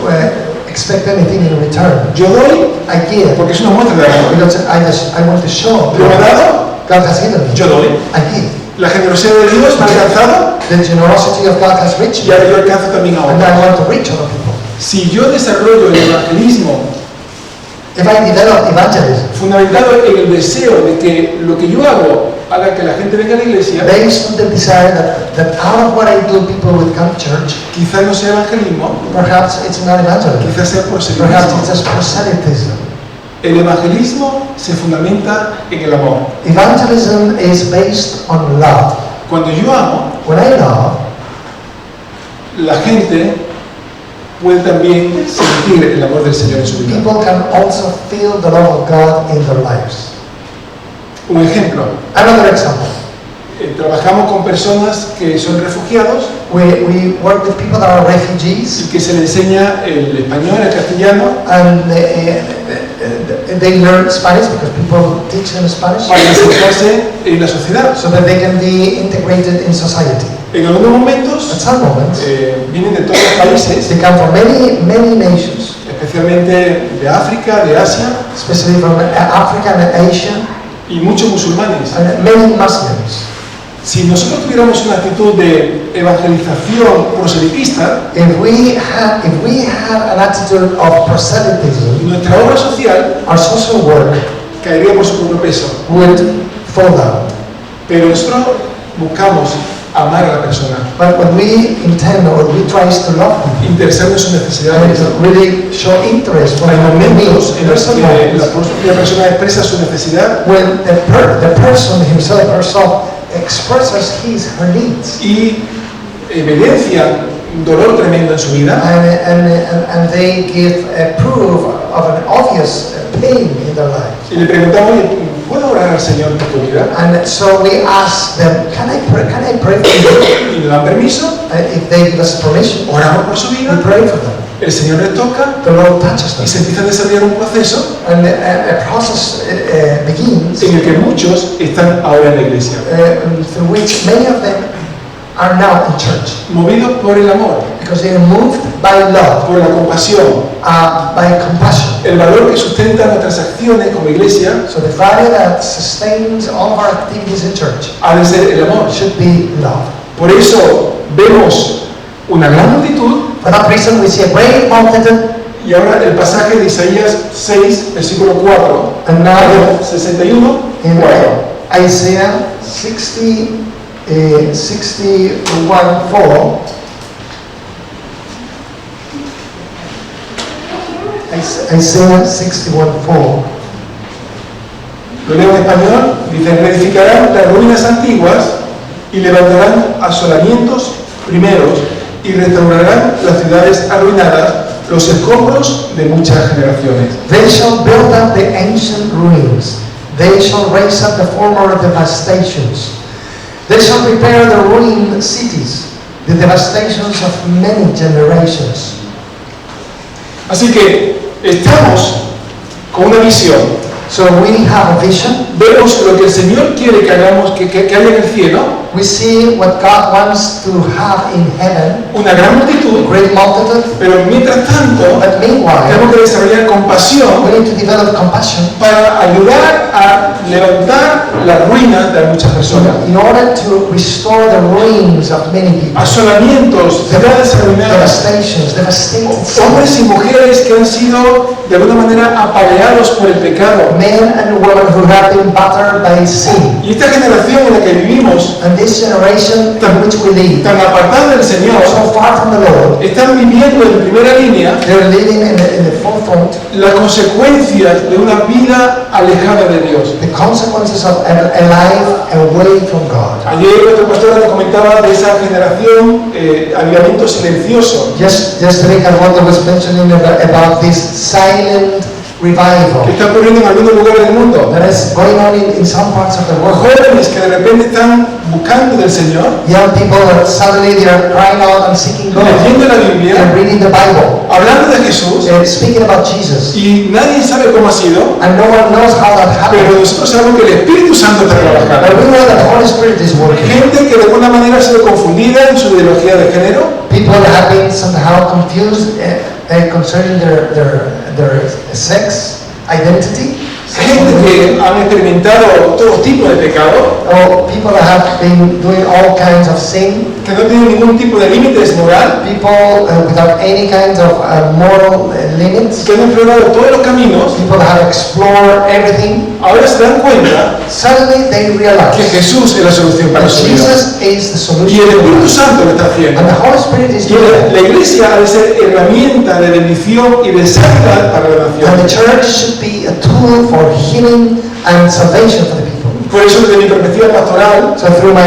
Speaker 2: expect anything in return.
Speaker 1: Yo doy
Speaker 2: I give
Speaker 1: porque es una muestra de amor.
Speaker 2: because I want to show.
Speaker 1: Lo he dado,
Speaker 2: God has given me.
Speaker 1: yo doy.
Speaker 2: I give.
Speaker 1: La generosidad de Dios me ha alcanzado
Speaker 2: The generosity of God has reached
Speaker 1: y
Speaker 2: me,
Speaker 1: ahora yo alcanzo también a
Speaker 2: and
Speaker 1: otros.
Speaker 2: I want to reach other people.
Speaker 1: Si yo desarrollo el evangelismo
Speaker 2: If I develop evangelism
Speaker 1: fundamentado en el deseo de que lo que yo hago haga que la gente venga a la iglesia,
Speaker 2: based on the desire that out of what I do, people would come to church,
Speaker 1: quizás no sea evangelismo,
Speaker 2: perhaps it's not evangelism.
Speaker 1: quizás sea
Speaker 2: Perhaps it's
Speaker 1: proselitismo.
Speaker 2: just proselytism.
Speaker 1: El evangelismo se fundamenta en el amor.
Speaker 2: Evangelism is based on love.
Speaker 1: Cuando yo amo,
Speaker 2: When I love,
Speaker 1: la gente puede también sentir el amor del Señor en su vida.
Speaker 2: people can also feel the love of God in their lives.
Speaker 1: Un ejemplo,
Speaker 2: Another example.
Speaker 1: Trabajamos con personas que son refugiados
Speaker 2: We work with people that are refugees,
Speaker 1: y que se les enseña el español, el castellano,
Speaker 2: and they learn Spanish because people teach them Spanish
Speaker 1: para insertarse en la sociedad.
Speaker 2: so that they can be integrated in society.
Speaker 1: En algunos
Speaker 2: At
Speaker 1: momentos
Speaker 2: some moments,
Speaker 1: vienen de todos los países,
Speaker 2: they come from many nations,
Speaker 1: especialmente de África, de Asia
Speaker 2: especially from Africa and Asia,
Speaker 1: y muchos musulmanes.
Speaker 2: and many Muslims.
Speaker 1: Si nosotros tuviéramos una actitud de evangelización proselitista,
Speaker 2: If we had an attitude of proselytism,
Speaker 1: nuestra obra social
Speaker 2: our social work
Speaker 1: caería por su propio peso.
Speaker 2: would fall down.
Speaker 1: Pero nosotros buscamos amar a la persona,
Speaker 2: But when we intend or we try to love people,
Speaker 1: interesarnos en sus
Speaker 2: and
Speaker 1: necesidades.
Speaker 2: to really show interest for
Speaker 1: Hay
Speaker 2: their
Speaker 1: momentos
Speaker 2: needs,
Speaker 1: en los
Speaker 2: there's some
Speaker 1: que la
Speaker 2: moments
Speaker 1: propia persona expresa su necesidad
Speaker 2: when the person himself or herself expresses her needs,
Speaker 1: y evidencia un dolor tremendo en su vida.
Speaker 2: and they give a proof of an obvious pain in their lives.
Speaker 1: Y le preguntamos, "Oye, ¿puedo orar al Señor por tu vida?"
Speaker 2: And so we ask them, can I pray for you?
Speaker 1: Y le dan permiso,
Speaker 2: If they give us permission,
Speaker 1: oramos por su
Speaker 2: we
Speaker 1: vida,
Speaker 2: pray for them.
Speaker 1: el Señor les toca
Speaker 2: The Lord touches
Speaker 1: y
Speaker 2: them,
Speaker 1: se empieza a desarrollar un proceso
Speaker 2: and a process begins
Speaker 1: en el que muchos están ahora en la iglesia,
Speaker 2: through which many of them are now in church
Speaker 1: movidos por el amor,
Speaker 2: because they are moved by love,
Speaker 1: por la compasión,
Speaker 2: by compassion.
Speaker 1: el valor que sustenta nuestras acciones como iglesia
Speaker 2: So the value that sustains all of our activities in church
Speaker 1: ha de ser el amor.
Speaker 2: should be love.
Speaker 1: Por eso vemos una gran multitud.
Speaker 2: For that reason, we see a great multitude,
Speaker 1: Y ahora el pasaje de Isaías 6, versículo 4,
Speaker 2: and now
Speaker 1: 61,
Speaker 2: in
Speaker 1: 4.
Speaker 2: Isaiah 61:4. Isaiah 61:4.
Speaker 1: Lo leo en español, dice: reedificarán las ruinas antiguas y levantarán asolamientos primeros y restaurarán las ciudades arruinadas, los escombros de muchas generaciones.
Speaker 2: They shall build up the ancient ruins. They shall raise up the former devastations. They shall repair the ruined cities, the devastations of many generations.
Speaker 1: Así que estamos con una visión.
Speaker 2: So we have a vision.
Speaker 1: Vemos lo que el Señor quiere que hagamos, que haya en el cielo,
Speaker 2: We see what God wants to have in heaven,
Speaker 1: una gran
Speaker 2: a
Speaker 1: multitud,
Speaker 2: great multitude.
Speaker 1: pero mientras tanto
Speaker 2: But meanwhile,
Speaker 1: tenemos que desarrollar compasión
Speaker 2: we need to develop compassion
Speaker 1: para ayudar a levantar las ruinas de muchas personas.
Speaker 2: in order to restore the ruins of many people.
Speaker 1: Asolamientos, ciudades arruinadas,
Speaker 2: Devastations, devastated
Speaker 1: hombres
Speaker 2: cities,
Speaker 1: y mujeres que han sido de alguna manera apaleados por el pecado.
Speaker 2: men and women who have been battered by sin.
Speaker 1: Y esta generación en la que vivimos,
Speaker 2: And this generation in which we live,
Speaker 1: tan apartada del Señor,
Speaker 2: so far from the Lord,
Speaker 1: están viviendo en primera línea
Speaker 2: they're living in the forefront,
Speaker 1: las consecuencias de una vida alejada de Dios.
Speaker 2: the consequences of a life away from God.
Speaker 1: Ayer nuestra pastora nos comentaba de esa generación avivamiento silencioso
Speaker 2: Yesterday, Carwanda was mentioning about this silent revival
Speaker 1: que está ocurriendo en algunos lugares del mundo.
Speaker 2: that is going on in some parts of the world.
Speaker 1: Jóvenes que de repente están buscando del Señor,
Speaker 2: Young people are suddenly they are crying out and seeking God
Speaker 1: leyendo la Biblia,
Speaker 2: and reading the Bible,
Speaker 1: hablando de Jesús,
Speaker 2: speaking about Jesus.
Speaker 1: y nadie sabe cómo ha sido,
Speaker 2: And no one knows how that
Speaker 1: pero
Speaker 2: happened.
Speaker 1: nosotros sabemos que el Espíritu Santo está
Speaker 2: But
Speaker 1: trabajando.
Speaker 2: we know that the Holy Spirit is working.
Speaker 1: Gente que de alguna manera ha sido confundida en su ideología de género,
Speaker 2: People have been somehow confused concerning their sex identity.
Speaker 1: gente que han experimentado todo tipo de pecado,
Speaker 2: Or people that have been doing all kinds of sin.
Speaker 1: que no tienen ningún tipo de límites moral,
Speaker 2: People without any kind of moral limits.
Speaker 1: que han explorado todos los caminos,
Speaker 2: People that have explored everything.
Speaker 1: ahora se dan cuenta
Speaker 2: Suddenly they realize
Speaker 1: que Jesús es la solución para
Speaker 2: that
Speaker 1: su vida.
Speaker 2: Jesus is the
Speaker 1: Y
Speaker 2: solution.
Speaker 1: el Espíritu Santo lo está haciendo.
Speaker 2: And the Holy Spirit is
Speaker 1: Y
Speaker 2: doing that.
Speaker 1: la iglesia ha de ser herramienta de bendición y de sanidad para la
Speaker 2: And the
Speaker 1: nación.
Speaker 2: church should be a tool for healing and salvation for the people.
Speaker 1: Por eso, desde mi perspectiva pastoral,
Speaker 2: So through my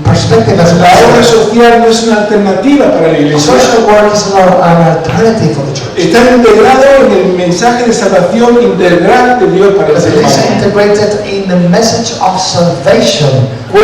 Speaker 2: perspective as a
Speaker 1: la obra
Speaker 2: pastor,
Speaker 1: social no es una alternativa para la iglesia.
Speaker 2: social work is not an alternative for the church.
Speaker 1: Está integrado en el mensaje de salvación integral de Dios para el
Speaker 2: But
Speaker 1: ser
Speaker 2: it is
Speaker 1: humano.
Speaker 2: integrated in the message of salvation for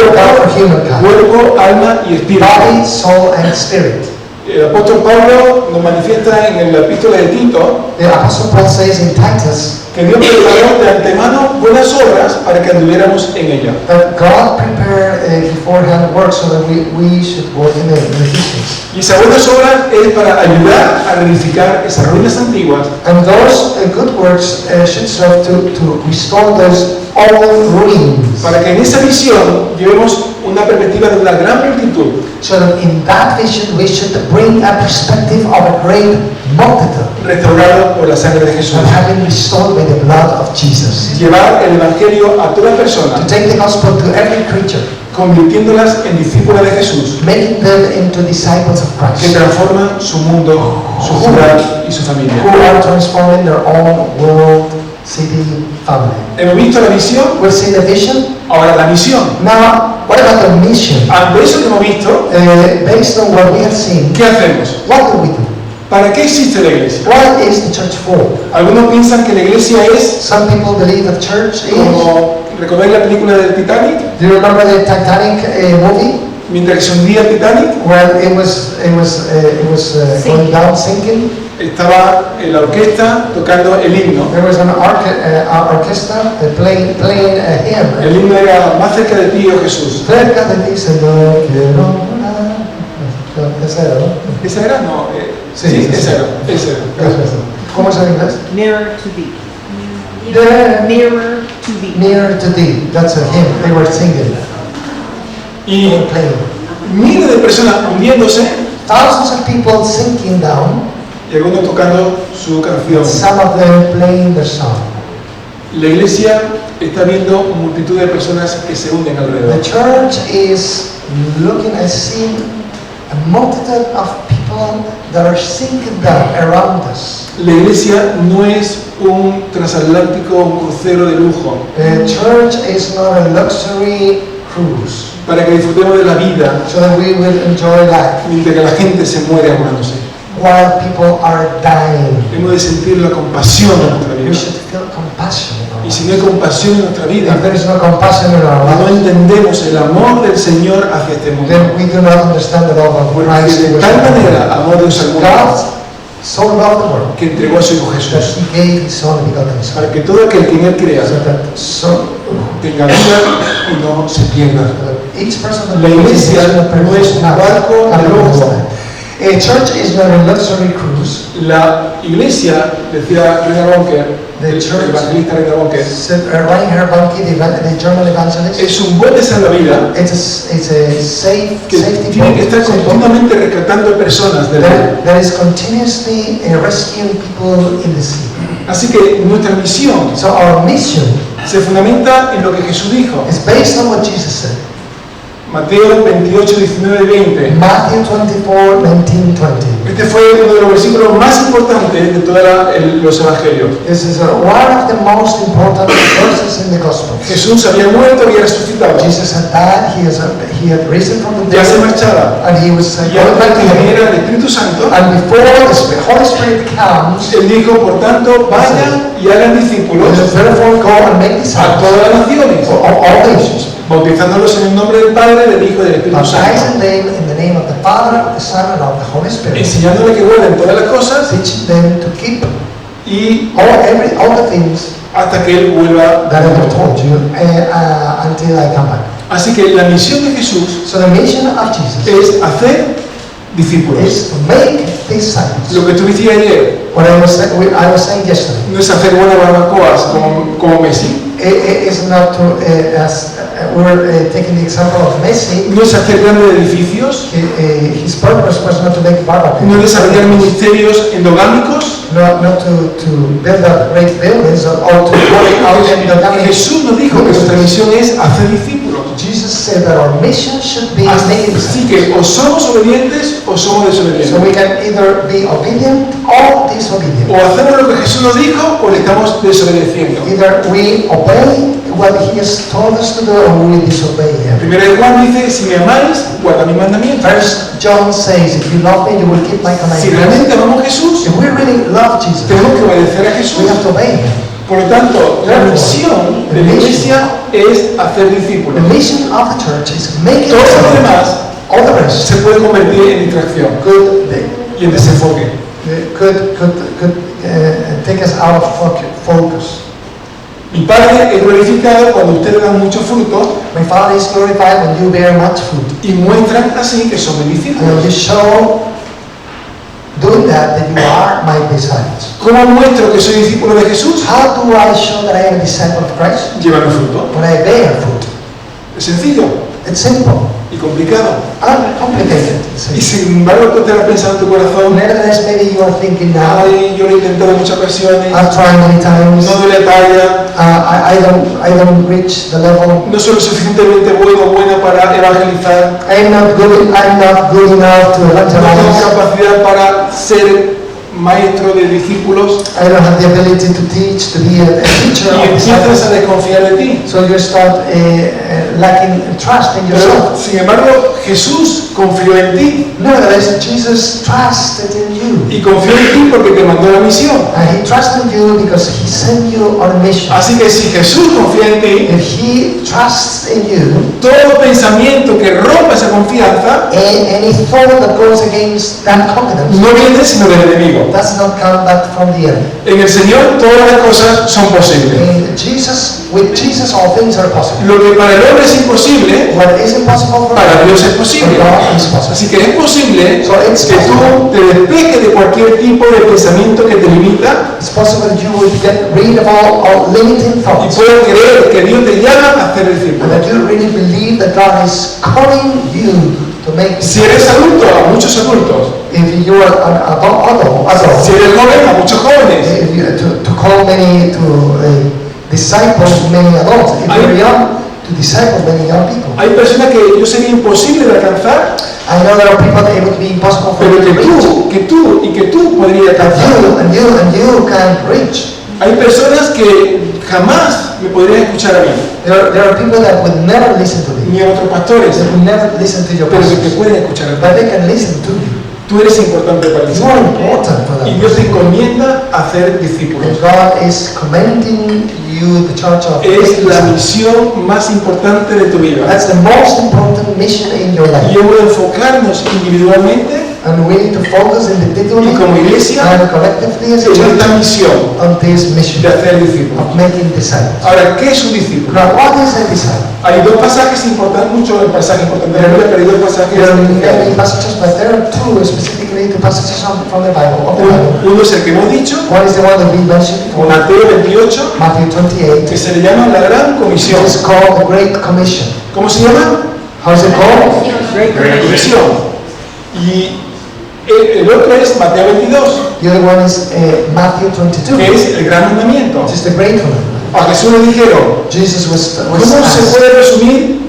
Speaker 2: humankind.
Speaker 1: Cuerpo, alma y espíritu.
Speaker 2: Body, soul, and spirit.
Speaker 1: El apóstol Pablo nos manifiesta en la epístola de Tito
Speaker 2: The Apostle Paul says in Titus
Speaker 1: que Dios preparó de antemano buenas obras para que anduviéramos en ella.
Speaker 2: that God prepared beforehand work so that we should work in the Ephesians.
Speaker 1: Y esas buenas obras es para ayudar a reedificar esas ruinas antiguas,
Speaker 2: And those good works should serve to restore those old ruins.
Speaker 1: para que en esa visión llevemos una perspectiva de una gran multitud,
Speaker 2: So that in that vision we should bring a perspective of a great multitude
Speaker 1: restaurada por la sangre de Jesús.
Speaker 2: that have been restored by the blood of Jesus.
Speaker 1: Llevar el Evangelio a toda persona,
Speaker 2: To take the gospel to every creature,
Speaker 1: convirtiéndolas en discípulas de Jesús,
Speaker 2: making them into disciples of
Speaker 1: que
Speaker 2: Christ,
Speaker 1: transforman su mundo, su ciudad y su familia.
Speaker 2: who are transforming their own world, city, family.
Speaker 1: Hemos visto la visión,
Speaker 2: We've seen the vision.
Speaker 1: ahora la misión.
Speaker 2: Now, what about the mission?
Speaker 1: Ante eso que hemos visto,
Speaker 2: Based on what we have seen,
Speaker 1: ¿qué hacemos?
Speaker 2: what do we do?
Speaker 1: ¿Para qué existe la iglesia?
Speaker 2: What is the church for?
Speaker 1: Algunos piensan que la iglesia es
Speaker 2: Some people believe the church is.
Speaker 1: como, ¿recordáis la película del Titanic?
Speaker 2: Do you remember the Titanic movie?
Speaker 1: Mientras que se hundía el Titanic,
Speaker 2: When it was going down, sinking.
Speaker 1: estaba la orquesta tocando el himno.
Speaker 2: There was an orchestra playing a hymn.
Speaker 1: El himno era más cerca de ti, oh Jesús.
Speaker 2: Cerca de ti, Señor, quiero morar. Esa era, ¿no?
Speaker 1: ¿Esa era? No.
Speaker 2: Sí,
Speaker 1: Sí,
Speaker 2: sí,
Speaker 1: esa
Speaker 2: sí.
Speaker 1: era. Esa era.
Speaker 2: ¿Cómo es en inglés?
Speaker 3: Nearer to thee.
Speaker 2: There,
Speaker 3: Nearer to thee.
Speaker 2: near to thee. That's a hymn. They were singing.
Speaker 1: Y
Speaker 2: They were playing.
Speaker 1: miles de personas hundiéndose
Speaker 2: Thousands of people sinking down.
Speaker 1: y algunos tocando su canción.
Speaker 2: Some of them playing their song.
Speaker 1: La iglesia está viendo multitud de personas que se hunden
Speaker 2: The
Speaker 1: alrededor.
Speaker 2: church is looking and seeing a multitude of people that are sinking down around us.
Speaker 1: La iglesia no es un transatlántico, un crucero de lujo
Speaker 2: The church is not a luxury cruise,
Speaker 1: para que disfrutemos de la vida
Speaker 2: so that we will enjoy life
Speaker 1: mientras que la gente se muere ahogándose.
Speaker 2: while people are dying.
Speaker 1: Hemos de sentir la compasión en nuestra
Speaker 2: We
Speaker 1: vida.
Speaker 2: should feel compassion in our
Speaker 1: Y si
Speaker 2: lives.
Speaker 1: no hay compasión en nuestra vida,
Speaker 2: If there is no compassion in our
Speaker 1: no
Speaker 2: lives,
Speaker 1: entendemos el amor del Señor hacia este mundo.
Speaker 2: then we do not understand the love of
Speaker 1: Porque
Speaker 2: Christ.
Speaker 1: de tal manera amó Dios al
Speaker 2: God
Speaker 1: mundo
Speaker 2: so loved the world
Speaker 1: que entregó a su Hijo
Speaker 2: that
Speaker 1: Jesús
Speaker 2: He gave His only begotten Son,
Speaker 1: para que todo aquel que en él crea
Speaker 2: so that
Speaker 1: tenga vida y no se pierda.
Speaker 2: each person that
Speaker 1: La
Speaker 2: believes in
Speaker 1: iglesia
Speaker 2: His Son
Speaker 1: no es un barco de lujo.
Speaker 2: A church is not a luxury cruise.
Speaker 1: La iglesia, decía Reinhard Bonke,
Speaker 2: The
Speaker 1: el
Speaker 2: church-
Speaker 1: evangelista Reinhard Bonke,
Speaker 2: Reinhard Bonnke, the German evangelist,
Speaker 1: es un bote salvavidas
Speaker 2: it's a safe
Speaker 1: que
Speaker 2: safety
Speaker 1: tiene que estar
Speaker 2: boat
Speaker 1: continuamente rescatando personas del mar.
Speaker 2: that is continuously rescuing people in the sea.
Speaker 1: Así que nuestra misión
Speaker 2: So our mission
Speaker 1: se fundamenta en lo que Jesús dijo.
Speaker 2: is based on what Jesus said.
Speaker 1: Mateo 28, 19 y 20.
Speaker 2: Matthew 24, 19, 20.
Speaker 1: Este fue uno de los versículos más importantes de todos los evangelios.
Speaker 2: This is one of the most important verses in the Gospels.
Speaker 1: Jesús había muerto, había resucitado.
Speaker 2: Jesus had died, he had risen from the
Speaker 1: Ya se
Speaker 2: dead,
Speaker 1: marchaba.
Speaker 2: and he was
Speaker 1: Y ahora
Speaker 2: going back to
Speaker 1: que
Speaker 2: heaven.
Speaker 1: era el Espíritu Santo,
Speaker 2: and before the Holy Spirit comes,
Speaker 1: Él dijo, por tanto, vayan y hagan discípulos
Speaker 2: therefore go and make
Speaker 1: a
Speaker 2: disciples
Speaker 1: todas las naciones,
Speaker 2: for all nations,
Speaker 1: bautizándolos en el nombre del Padre, del Hijo y del Espíritu Santo,
Speaker 2: baptizing them in the name of the Father, the Son, and of the Holy Spirit,
Speaker 1: enseñándole que guarden todas las cosas
Speaker 2: teaching them to keep
Speaker 1: y
Speaker 2: all the things
Speaker 1: hasta que Él vuelva.
Speaker 2: that I have told you until I come back.
Speaker 1: Así que la misión de Jesús
Speaker 2: So the mission of Jesus
Speaker 1: es hacer discípulos.
Speaker 2: is to make disciples.
Speaker 1: Lo que tú decías ayer
Speaker 2: What I was saying yesterday,
Speaker 1: no es hacer buenas barbacoas como Messi,
Speaker 2: it is not to, as we're taking the example of Messi,
Speaker 1: no es hacer grandes edificios,
Speaker 2: his purpose was not to make barbecue,
Speaker 1: no es desarrollar ministerios endogámicos.
Speaker 2: not to build up great buildings or to carry out endogamic.
Speaker 1: Jesús nos dijo que nuestra misión es hacer discípulos.
Speaker 2: Jesus said that our mission should be making
Speaker 1: Así
Speaker 2: disciples.
Speaker 1: que o somos obedientes o somos
Speaker 2: So
Speaker 1: desobedientes.
Speaker 2: we can either be obedient or disobedient.
Speaker 1: O hacemos lo que Jesús nos dijo o le estamos desobedeciendo.
Speaker 2: Either we obey what he has told us to do or we disobey him.
Speaker 1: Primero de Juan dice, si me amáis, guarda mis mandamientos.
Speaker 2: First John says, if you love me, you will keep my
Speaker 1: Si
Speaker 2: commandments.
Speaker 1: realmente amamos a Jesús,
Speaker 2: If we really love Jesus,
Speaker 1: tenemos que obedecer a
Speaker 2: we
Speaker 1: Jesús.
Speaker 2: have to obey him.
Speaker 1: Por lo tanto, la misión de la iglesia es hacer discípulos.
Speaker 2: The mission of the church is making
Speaker 1: Todo lo
Speaker 2: disciples.
Speaker 1: demás
Speaker 2: All the rest
Speaker 1: se puede convertir en distracción
Speaker 2: could
Speaker 1: y en desenfoque.
Speaker 2: take us out of focus.
Speaker 1: Mi Padre es glorificado cuando ustedes dan mucho fruto
Speaker 2: My Father is glorified when you bear much fruit.
Speaker 1: y muestran así que son mis
Speaker 2: And when
Speaker 1: discípulos.
Speaker 2: you show doing that you are my disciples.
Speaker 1: ¿Cómo muestro que soy discípulo de Jesús?
Speaker 2: How do I show that I am a disciple of Christ?
Speaker 1: Llevando fruto.
Speaker 2: When I bear fruit.
Speaker 1: Es sencillo
Speaker 2: It's simple,
Speaker 1: y complicado.
Speaker 2: uncomplicated.
Speaker 1: Y sin embargo, tú te lo has pensado en tu corazón.
Speaker 2: Nevertheless, maybe you are thinking now,
Speaker 1: Ay, yo lo he intentado en muchas ocasiones.
Speaker 2: I've tried many times.
Speaker 1: No doy la talla.
Speaker 2: I don't reach the level.
Speaker 1: No soy lo suficientemente bueno o buena para evangelizar.
Speaker 2: I'm not good enough to
Speaker 1: No tengo
Speaker 2: evangelize.
Speaker 1: capacidad para ser maestro de discípulos.
Speaker 2: I don't have the ability to teach, to be a teacher
Speaker 1: Y
Speaker 2: of
Speaker 1: empiezas
Speaker 2: disciples.
Speaker 1: a desconfiar de ti.
Speaker 2: So you start lacking trust in
Speaker 1: Pero,
Speaker 2: yourself.
Speaker 1: sin embargo, Jesús confió en ti.
Speaker 2: Nevertheless, Jesus trusted in you.
Speaker 1: Y confió en ti porque te mandó la misión.
Speaker 2: And he trusted you because he sent you on a mission.
Speaker 1: Así que si Jesús confía en ti,
Speaker 2: If he trusts in you,
Speaker 1: todo pensamiento que rompa esa confianza
Speaker 2: any thought that goes against that confidence
Speaker 1: no viene sino del enemigo.
Speaker 2: does not come back from the enemy.
Speaker 1: En el Señor todas las cosas son posibles.
Speaker 2: With Jesus, all things are possible.
Speaker 1: Lo que para el hombre es imposible,
Speaker 2: What is impossible for
Speaker 1: para
Speaker 2: God,
Speaker 1: Dios es
Speaker 2: for
Speaker 1: posible.
Speaker 2: God is possible.
Speaker 1: Así que es posible
Speaker 2: So it's
Speaker 1: que tú te despejes de cualquier tipo de pensamiento que te limita
Speaker 2: It's possible that you will get rid of all limiting
Speaker 1: y
Speaker 2: thoughts,
Speaker 1: puedas creer que Dios te llama a hacer
Speaker 2: and
Speaker 1: discípulo.
Speaker 2: that you really believe that God is calling you to make.
Speaker 1: Si eres adulto, a muchos adultos.
Speaker 2: If you are an adult,
Speaker 1: Si eres joven, a muchos jóvenes.
Speaker 2: to call many disciples, many adults. If you're young, to disciple many young people.
Speaker 1: Hay personas que yo sería imposible de alcanzar,
Speaker 2: I know there are people that it would be impossible for
Speaker 1: pero
Speaker 2: you to reach.
Speaker 1: que tú podrías alcanzar.
Speaker 2: You can reach.
Speaker 1: Hay personas que jamás me podrían escuchar a mí,
Speaker 2: There are people that would never listen to me.
Speaker 1: ni a otros pastores,
Speaker 2: They would never listen to your
Speaker 1: pero que te
Speaker 2: message.
Speaker 1: pueden escuchar a ti.
Speaker 2: But they can listen to you.
Speaker 1: Tú eres importante para el
Speaker 2: You are
Speaker 1: Señor.
Speaker 2: important for them.
Speaker 1: Y Dios te encomienda a hacer discípulos.
Speaker 2: And God is commending you, the church of
Speaker 1: Es la
Speaker 2: Christ.
Speaker 1: misión más importante de tu vida.
Speaker 2: That's the most important mission in your
Speaker 1: Y
Speaker 2: life.
Speaker 1: hemos de enfocarnos individualmente
Speaker 2: And we need to focus individually
Speaker 1: y como iglesia
Speaker 2: and collectively as a
Speaker 1: en
Speaker 2: church
Speaker 1: esta misión
Speaker 2: on this mission
Speaker 1: de hacer discípulos.
Speaker 2: of making disciples.
Speaker 1: Ahora, ¿qué es un discípulo?
Speaker 2: Now, what is a disciple?
Speaker 1: Hay dos pasajes importantes, muchos pasajes importantes de la Biblia, pero hay dos pasajes
Speaker 2: There are many
Speaker 1: especiales.
Speaker 2: passages, but there are two specifically, two passages from the Bible. Of the Bible.
Speaker 1: Uno es el que hemos dicho,
Speaker 2: One is the one that we mentioned before,
Speaker 1: Mateo 28,
Speaker 2: Matthew 28.
Speaker 1: que se le llama la Gran Comisión.
Speaker 2: It is called the Great Commission.
Speaker 1: ¿Cómo se llama?
Speaker 2: How is it called?
Speaker 3: Great
Speaker 1: Gran
Speaker 3: Commission.
Speaker 1: Comisión. Y el otro es Mateo 22,
Speaker 2: The other one is Matthew 22.
Speaker 1: que es el gran mandamiento.
Speaker 2: Which is the great one.
Speaker 1: A Jesús le dijeron,
Speaker 2: Jesus was
Speaker 1: ¿cómo se
Speaker 2: asked,
Speaker 1: puede resumir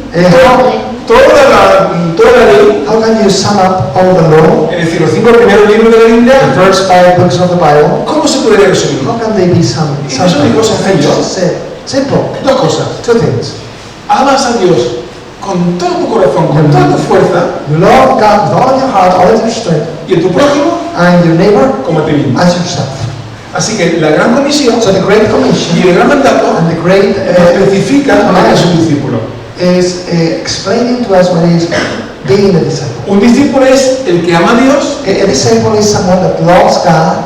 Speaker 1: toda la ley?
Speaker 2: how can you sum up all the law,
Speaker 1: Es decir, los 5 primeros libros de la
Speaker 2: the
Speaker 1: Biblia,
Speaker 2: first 5 books of the Bible?
Speaker 1: ¿cómo se puede resumir?
Speaker 2: How can they be summed?
Speaker 1: Y Jesús dijo sencillo.
Speaker 2: Jesus said, simple,
Speaker 1: Dos cosas.
Speaker 2: two things.
Speaker 1: Amas a Dios con todo tu corazón, con toda tu fuerza,
Speaker 2: You love God with all of your heart, all of your strength,
Speaker 1: y a tu prójimo
Speaker 2: and your neighbor
Speaker 1: como a ti mismo.
Speaker 2: as yourself.
Speaker 1: Así que la gran comisión
Speaker 2: So the Great Commission
Speaker 1: y el gran mandato
Speaker 2: and the Great
Speaker 1: especifican lo que es un discípulo.
Speaker 2: is explaining to us what is being a disciple.
Speaker 1: Un discípulo es el que ama a Dios,
Speaker 2: A disciple is someone that loves God,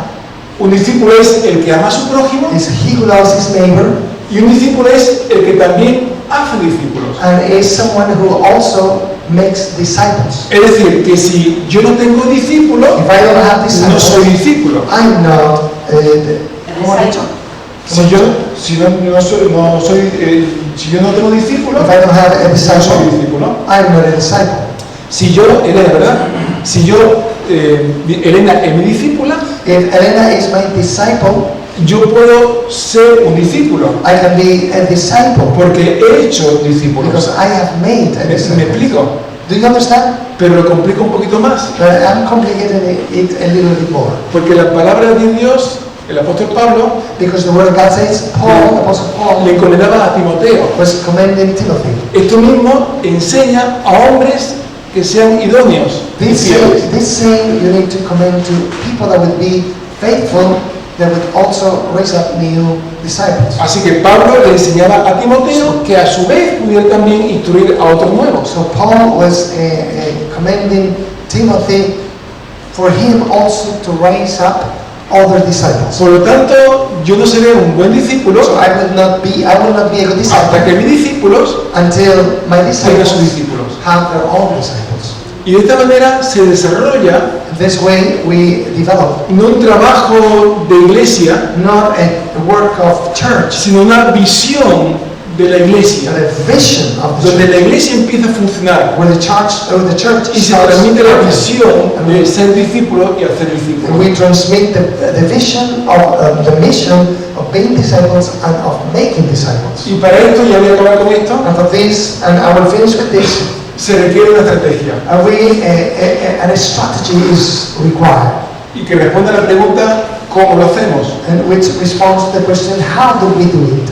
Speaker 1: un discípulo es el que ama a su prójimo,
Speaker 2: is he who loves his neighbor,
Speaker 1: y un discípulo es el que también hace discípulos.
Speaker 2: and is someone who also makes disciples.
Speaker 1: Es decir, que si yo no tengo discípulos,
Speaker 2: If I don't have
Speaker 1: no soy
Speaker 2: disciples,
Speaker 1: discípulo.
Speaker 2: I'm not ¿cómo han dicho?
Speaker 1: Si yo no tengo discípulos,
Speaker 2: If I don't have a
Speaker 1: no soy
Speaker 2: disciple,
Speaker 1: discípulo.
Speaker 2: I'm not a disciple.
Speaker 1: Si yo, Elena, ¿verdad? Si yo, Elena es mi discípula,
Speaker 2: If Elena is my disciple,
Speaker 1: yo puedo ser un discípulo,
Speaker 2: I can be a disciple
Speaker 1: porque he hecho discípulos.
Speaker 2: because I have made a
Speaker 1: ¿Me
Speaker 2: disciple.
Speaker 1: explico?
Speaker 2: Do you understand?
Speaker 1: Pero lo complico un poquito más,
Speaker 2: But I'm complicating it a little bit more.
Speaker 1: porque la palabra de Dios, el apóstol Pablo,
Speaker 2: Because the word of God says, Paul, Apostle Paul,
Speaker 1: le encomendaba a Timoteo.
Speaker 2: was commending Timothy.
Speaker 1: Esto mismo enseña a hombres que sean idóneos. y fieles.
Speaker 2: This saying you need to commend to people that would be faithful, that would also raise up new disciples.
Speaker 1: Así que Pablo le enseñaba a Timoteo que a su vez pudiera también instruir a otros nuevos.
Speaker 2: So Paul was commending Timothy for him also to raise up other disciples.
Speaker 1: Por lo tanto, yo no seré un buen discípulo
Speaker 2: So I will not be a good
Speaker 1: hasta
Speaker 2: disciple
Speaker 1: que mis discípulos
Speaker 2: until my
Speaker 1: tengan sus
Speaker 2: disciples
Speaker 1: discípulos.
Speaker 2: have their own disciples.
Speaker 1: Y de esta manera se desarrolla
Speaker 2: This way we develop
Speaker 1: no un trabajo de iglesia,
Speaker 2: not a work of church,
Speaker 1: sino una visión de la
Speaker 2: but
Speaker 1: iglesia,
Speaker 2: a vision of the
Speaker 1: donde
Speaker 2: church,
Speaker 1: la iglesia empieza a funcionar
Speaker 2: where the church
Speaker 1: y se
Speaker 2: starts
Speaker 1: transmite la
Speaker 2: working.
Speaker 1: visión de ser discípulo y hacer
Speaker 2: And
Speaker 1: discípulos.
Speaker 2: we transmit the vision of the mission of being disciples and of making disciples.
Speaker 1: Y para esto, ya voy a acabar con esto,
Speaker 2: And for this, and I will finish with this,
Speaker 1: se requiere una estrategia
Speaker 2: and a strategy is required,
Speaker 1: y que responda a la pregunta ¿cómo lo hacemos?
Speaker 2: and which responds to the question, how do we do it?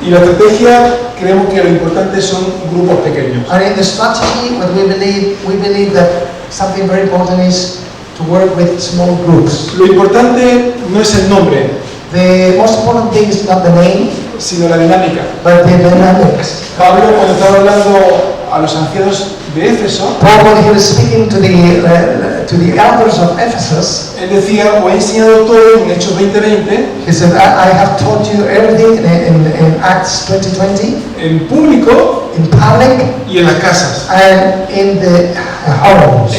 Speaker 1: Y la estrategia, creemos que lo importante son grupos pequeños.
Speaker 2: And in the strategy, what we believe that something very important is to work with small groups.
Speaker 1: Lo importante no es el nombre,
Speaker 2: The most important thing is not the name,
Speaker 1: sino la dinámica.
Speaker 2: but the dynamics.
Speaker 1: Pablo, cuando estaba hablando a los ancianos de Éfeso,
Speaker 2: Paul, when he was speaking to the elders of Ephesus,
Speaker 1: él decía, os he enseñado todo en Hechos 20:20,
Speaker 2: he said, I have taught you everything in Acts 20:20,
Speaker 1: en público
Speaker 2: in public
Speaker 1: y en las casas.
Speaker 2: and in the homes,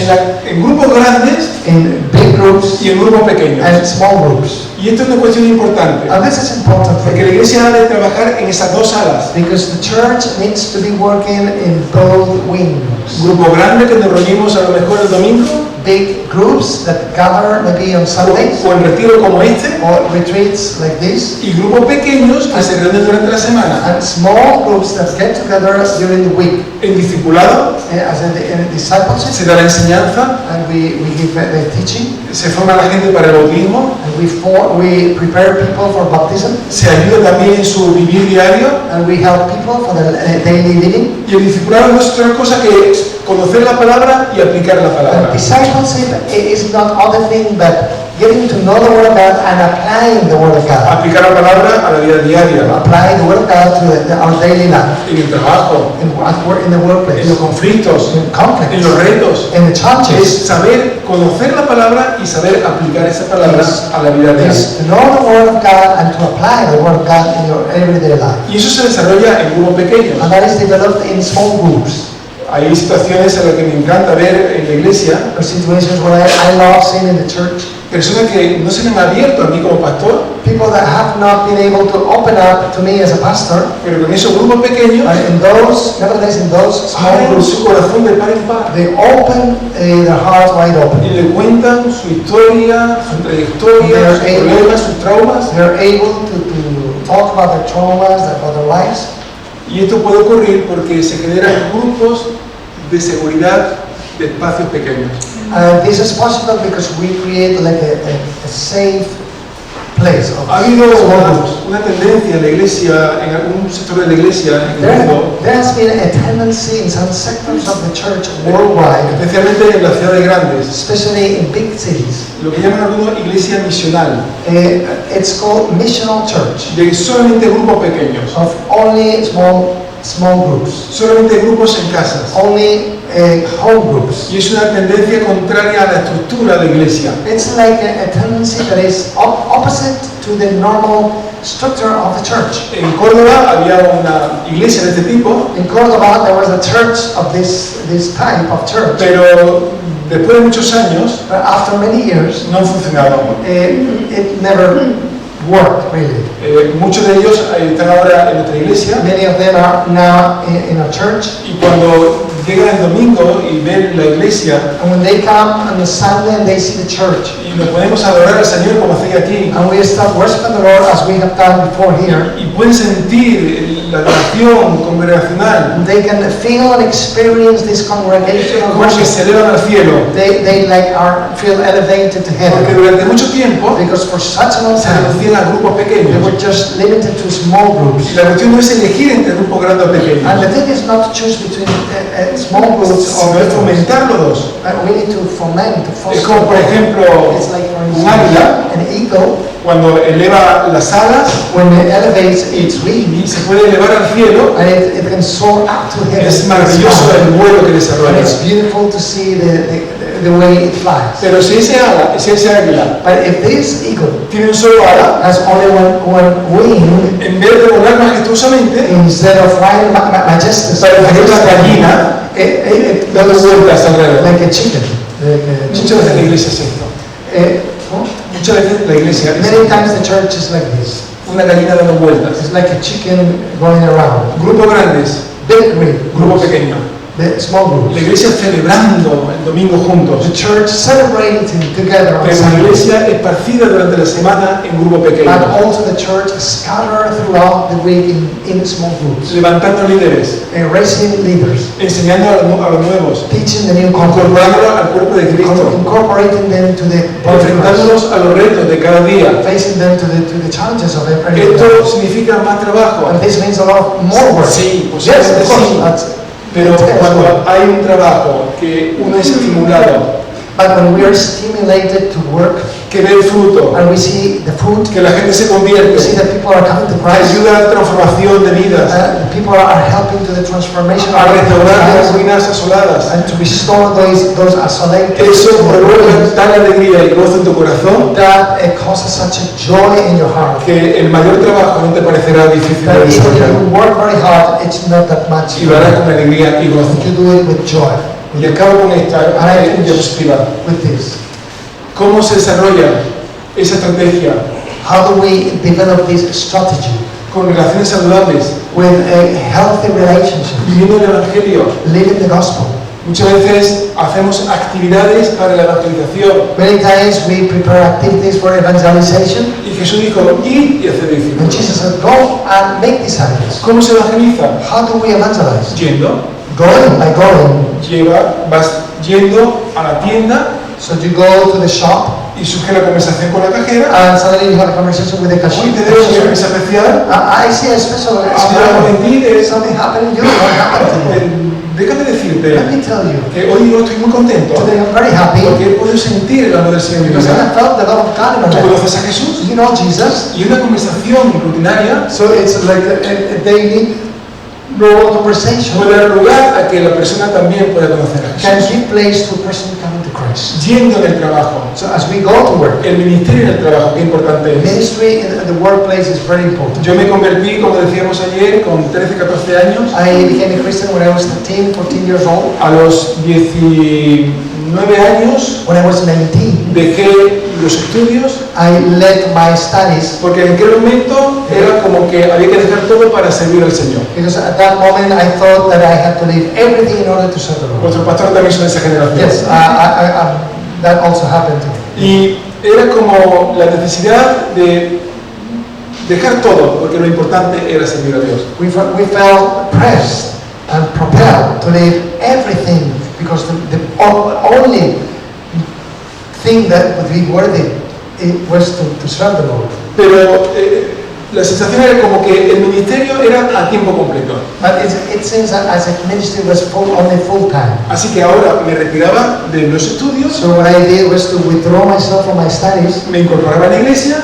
Speaker 1: En grupos grandes
Speaker 2: in big groups
Speaker 1: y en grupos pequeños.
Speaker 2: and small groups.
Speaker 1: Y esto es una cuestión importante,
Speaker 2: And this is important
Speaker 1: porque la iglesia ha de trabajar en esas dos alas.
Speaker 2: because the church needs to be working in both wings.
Speaker 1: Grupo grande que nos reunimos a lo mejor el domingo,
Speaker 2: Big groups that gather maybe on Sundays
Speaker 1: o en retiro como este,
Speaker 2: or retreats like this,
Speaker 1: y grupos pequeños que se reúnen durante la semana.
Speaker 2: and small groups that get together during the week
Speaker 1: En discipulado
Speaker 2: as in discipleship,
Speaker 1: se da la enseñanza,
Speaker 2: and we give the teaching,
Speaker 1: se forma la gente para el bautismo,
Speaker 2: and we prepare people for baptism,
Speaker 1: se ayuda también en su vivir diario,
Speaker 2: and we help people for the daily living.
Speaker 1: y el discipulado no es otra cosa que conocer la palabra y aplicar la
Speaker 2: And
Speaker 1: palabra.
Speaker 2: discipleship is not other thing but getting to know the Word of God and applying the Word of God.
Speaker 1: Aplicar la palabra a la vida diaria,
Speaker 2: Apply the Word of God to our daily life,
Speaker 1: en el trabajo,
Speaker 2: in the
Speaker 1: en
Speaker 2: workplace,
Speaker 1: los conflictos,
Speaker 2: in conflicts,
Speaker 1: en los retos.
Speaker 2: in the
Speaker 1: Es
Speaker 2: challenges.
Speaker 1: saber conocer la palabra y saber aplicar esa palabra a la vida diaria.
Speaker 2: Is to know the Word of God and to apply the Word of God in your everyday life.
Speaker 1: Y eso se desarrolla en grupos pequeños.
Speaker 2: And that is developed in small groups.
Speaker 1: Hay situaciones en las que me encanta ver en la iglesia
Speaker 2: There are situations where I love seeing in the church
Speaker 1: personas que no se me han abierto a mí como pastor,
Speaker 2: people that have not been able to open up to me as a pastor.
Speaker 1: pero con esos grupos pequeños
Speaker 2: Nevertheless, in those small
Speaker 1: abren
Speaker 2: groups,
Speaker 1: su corazón de par en par
Speaker 2: they open their hearts wide
Speaker 1: y
Speaker 2: open.
Speaker 1: le cuentan su historia, su trayectoria, sus problemas, sus traumas.
Speaker 2: They're able to talk about their traumas, about their lives.
Speaker 1: Y esto puede ocurrir porque se generan grupos de seguridad de espacios pequeños.
Speaker 2: And this is possible because we create like a safe place of
Speaker 1: Ha habido
Speaker 2: small groups.
Speaker 1: una tendencia en la iglesia, en algún sector de la iglesia, en el mundo,
Speaker 2: There has been a tendency in some sectors of the church worldwide,
Speaker 1: especialmente en las ciudades grandes,
Speaker 2: especially in big cities.
Speaker 1: lo que llaman algunos iglesia misional,
Speaker 2: It's called missional church,
Speaker 1: de solamente grupos pequeños,
Speaker 2: of only small groups,
Speaker 1: solamente grupos en casas.
Speaker 2: only home groups.
Speaker 1: Y es una tendencia contraria a la estructura de la iglesia.
Speaker 2: It's like a tendency that is opposite to the normal structure of the church.
Speaker 1: En Córdoba había una iglesia de este tipo,
Speaker 2: In Córdoba, there was a church of this type of church.
Speaker 1: pero después de muchos años
Speaker 2: But after many years,
Speaker 1: no funcionaba.
Speaker 2: it never worked really.
Speaker 1: Muchos de ellos están ahora en nuestra iglesia
Speaker 2: Many of them are now in our church,
Speaker 1: y cuando llegan el domingo y ven la iglesia
Speaker 2: and when they come on the Sunday and they see the church,
Speaker 1: y nos podemos adorar al Señor como hacía aquí
Speaker 2: and we start worshiping the Lord as we have done before here,
Speaker 1: y pueden sentir la adoración congregacional
Speaker 2: they can feel and experience this congregational
Speaker 1: como que
Speaker 2: worship.
Speaker 1: se elevan al cielo,
Speaker 2: They like feel elevated to
Speaker 1: porque
Speaker 2: heaven,
Speaker 1: durante mucho tiempo
Speaker 2: because for such a long
Speaker 1: se
Speaker 2: time
Speaker 1: reducían a grupos
Speaker 2: they
Speaker 1: pequeños
Speaker 2: were just limited to small
Speaker 1: y
Speaker 2: groups.
Speaker 1: la cuestión no es elegir entre grupos grandes o
Speaker 2: And
Speaker 1: pequeños,
Speaker 2: the thing is not to choose between small groups
Speaker 1: sino
Speaker 2: or
Speaker 1: es
Speaker 2: big groups.
Speaker 1: fomentar los dos.
Speaker 2: We need to foment, to foster.
Speaker 1: Es como por ejemplo
Speaker 2: It's like for
Speaker 1: un
Speaker 2: instance,
Speaker 1: águila
Speaker 2: an eagle,
Speaker 1: cuando eleva las alas
Speaker 2: when it elevates its
Speaker 1: y
Speaker 2: wings,
Speaker 1: se puede elevar al cielo,
Speaker 2: and it can soar up to heaven.
Speaker 1: es maravilloso el vuelo que
Speaker 2: And
Speaker 1: desarrolla.
Speaker 2: it's beautiful to see the way it flies.
Speaker 1: Pero si ese águila
Speaker 2: But if this eagle
Speaker 1: tiene un solo ala,
Speaker 2: has only one wing,
Speaker 1: en vez de volar majestuosamente,
Speaker 2: instead of flying
Speaker 1: parecería una gallina
Speaker 2: it
Speaker 1: dando
Speaker 2: goes
Speaker 1: vueltas alrededor.
Speaker 2: like a chicken.
Speaker 1: Muchas veces la iglesia es esto. Muchas veces la iglesia es
Speaker 2: Many times the church is like this.
Speaker 1: una gallina dando vueltas.
Speaker 2: It's like a chicken going around.
Speaker 1: Grupos grandes,
Speaker 2: Big
Speaker 1: grupo
Speaker 2: groups,
Speaker 1: pequeño.
Speaker 2: the small
Speaker 1: La
Speaker 2: groups.
Speaker 1: iglesia celebrando el domingo juntos.
Speaker 2: The church celebrating together on
Speaker 1: Pero la
Speaker 2: Sunday.
Speaker 1: iglesia esparcida durante la semana en grupo pequeño.
Speaker 2: But also the church scattered throughout the week in small groups.
Speaker 1: Levantando líderes,
Speaker 2: Raising leaders,
Speaker 1: enseñando a los nuevos,
Speaker 2: teaching the new converts,
Speaker 1: incorporándolo al cuerpo de Cristo,
Speaker 2: incorporating them to the body of Christ,
Speaker 1: enfrentándonos a los retos de cada día.
Speaker 2: facing them to the challenges of every day.
Speaker 1: Esto significa más trabajo.
Speaker 2: And this means a lot more work.
Speaker 1: Sí,
Speaker 2: Yes, of
Speaker 1: posiblemente
Speaker 2: course.
Speaker 1: sí.
Speaker 2: That's
Speaker 1: Pero
Speaker 2: intense
Speaker 1: cuando
Speaker 2: work.
Speaker 1: hay un trabajo que uno es estimulado,
Speaker 2: But when we are stimulated to work
Speaker 1: que ve el fruto,
Speaker 2: and we see the fruit,
Speaker 1: que la gente se
Speaker 2: we see
Speaker 1: convierte,
Speaker 2: that people are coming to
Speaker 1: que
Speaker 2: Christ,
Speaker 1: ayuda a la transformación de vidas,
Speaker 2: the people are helping to the transformation
Speaker 1: a
Speaker 2: of
Speaker 1: restaurar las
Speaker 2: lives
Speaker 1: ruinas asoladas.
Speaker 2: and to restore those isolated
Speaker 1: Eso provoca tal alegría y gozo en tu corazón
Speaker 2: that it causes such a joy in your heart
Speaker 1: que el mayor trabajo no te parecerá difícil de
Speaker 2: that even if
Speaker 1: desarrollar
Speaker 2: you work very hard, it's not that much.
Speaker 1: y lo harás con alegría y gozo.
Speaker 2: You do it with joy.
Speaker 1: Y acabo con esta diapositiva.
Speaker 2: With this,
Speaker 1: ¿Cómo se desarrolla esa estrategia?
Speaker 2: how do we develop this strategy
Speaker 1: Con relaciones saludables,
Speaker 2: with a healthy relationship,
Speaker 1: viviendo el Evangelio.
Speaker 2: living the gospel?
Speaker 1: Muchas veces hacemos actividades para la evangelización
Speaker 2: Many times we prepare activities for evangelization,
Speaker 1: y Jesús dijo, id y hacer
Speaker 2: and
Speaker 1: discípulos.
Speaker 2: Jesus said, "Go and make disciples."
Speaker 1: ¿Cómo se evangeliza?
Speaker 2: How do we evangelize?
Speaker 1: Yendo,
Speaker 2: By going.
Speaker 1: vas yendo a la tienda
Speaker 2: So you go to the shop,
Speaker 1: y surge la conversación con la cajera.
Speaker 2: and suddenly you have a conversation with the
Speaker 1: Hoy te
Speaker 2: cashier.
Speaker 1: debo una mesa especial.
Speaker 2: I see a special
Speaker 1: Ahora en ti es-
Speaker 2: something happening to you. What happened to you?
Speaker 1: Déjame
Speaker 2: Let
Speaker 1: decirte
Speaker 2: me tell you.
Speaker 1: que hoy yo estoy muy contento
Speaker 2: Today I'm very happy
Speaker 1: porque he podido sentir el amor del Señor en mi
Speaker 2: because I
Speaker 1: vida.
Speaker 2: have felt the love of God in my
Speaker 1: ¿Tú
Speaker 2: life.
Speaker 1: conoces a Jesús?
Speaker 2: You know Jesus.
Speaker 1: Y una conversación rutinaria
Speaker 2: So it's like a daily normal conversation
Speaker 1: puede dar lugar a que la persona también pueda conocer a
Speaker 2: can
Speaker 1: Jesús.
Speaker 2: give place to a person coming to Christ.
Speaker 1: Yendo en el trabajo,
Speaker 2: So as we go to work,
Speaker 1: el ministerio en el trabajo, qué importante es.
Speaker 2: ministry in the workplace is very important.
Speaker 1: Yo me convertí, como decíamos ayer, con 13, 14 años.
Speaker 2: I became a Christian when I was 13, 14 years old.
Speaker 1: A los 19 años
Speaker 2: When I was 19,
Speaker 1: dejé los estudios
Speaker 2: I led my studies
Speaker 1: porque en aquel momento era como que había que dejar todo para servir al Señor.
Speaker 2: because at that moment I thought that I had to leave everything in order to serve the Lord.
Speaker 1: Nuestros pastores también son de esa generación.
Speaker 2: Yes, that also happened to me.
Speaker 1: Y era como la necesidad de dejar todo, porque lo importante era servir a Dios.
Speaker 2: We felt pressed and propelled to leave everything because the only thing that would be worthy it was to serve the Lord.
Speaker 1: pero la sensación era como que el ministerio era a tiempo completo.
Speaker 2: But it seems that as a ministry was only full time.
Speaker 1: Así que ahora me retiraba de los estudios,
Speaker 2: So what I did was to withdraw myself from my studies.
Speaker 1: me incorporaba a la iglesia,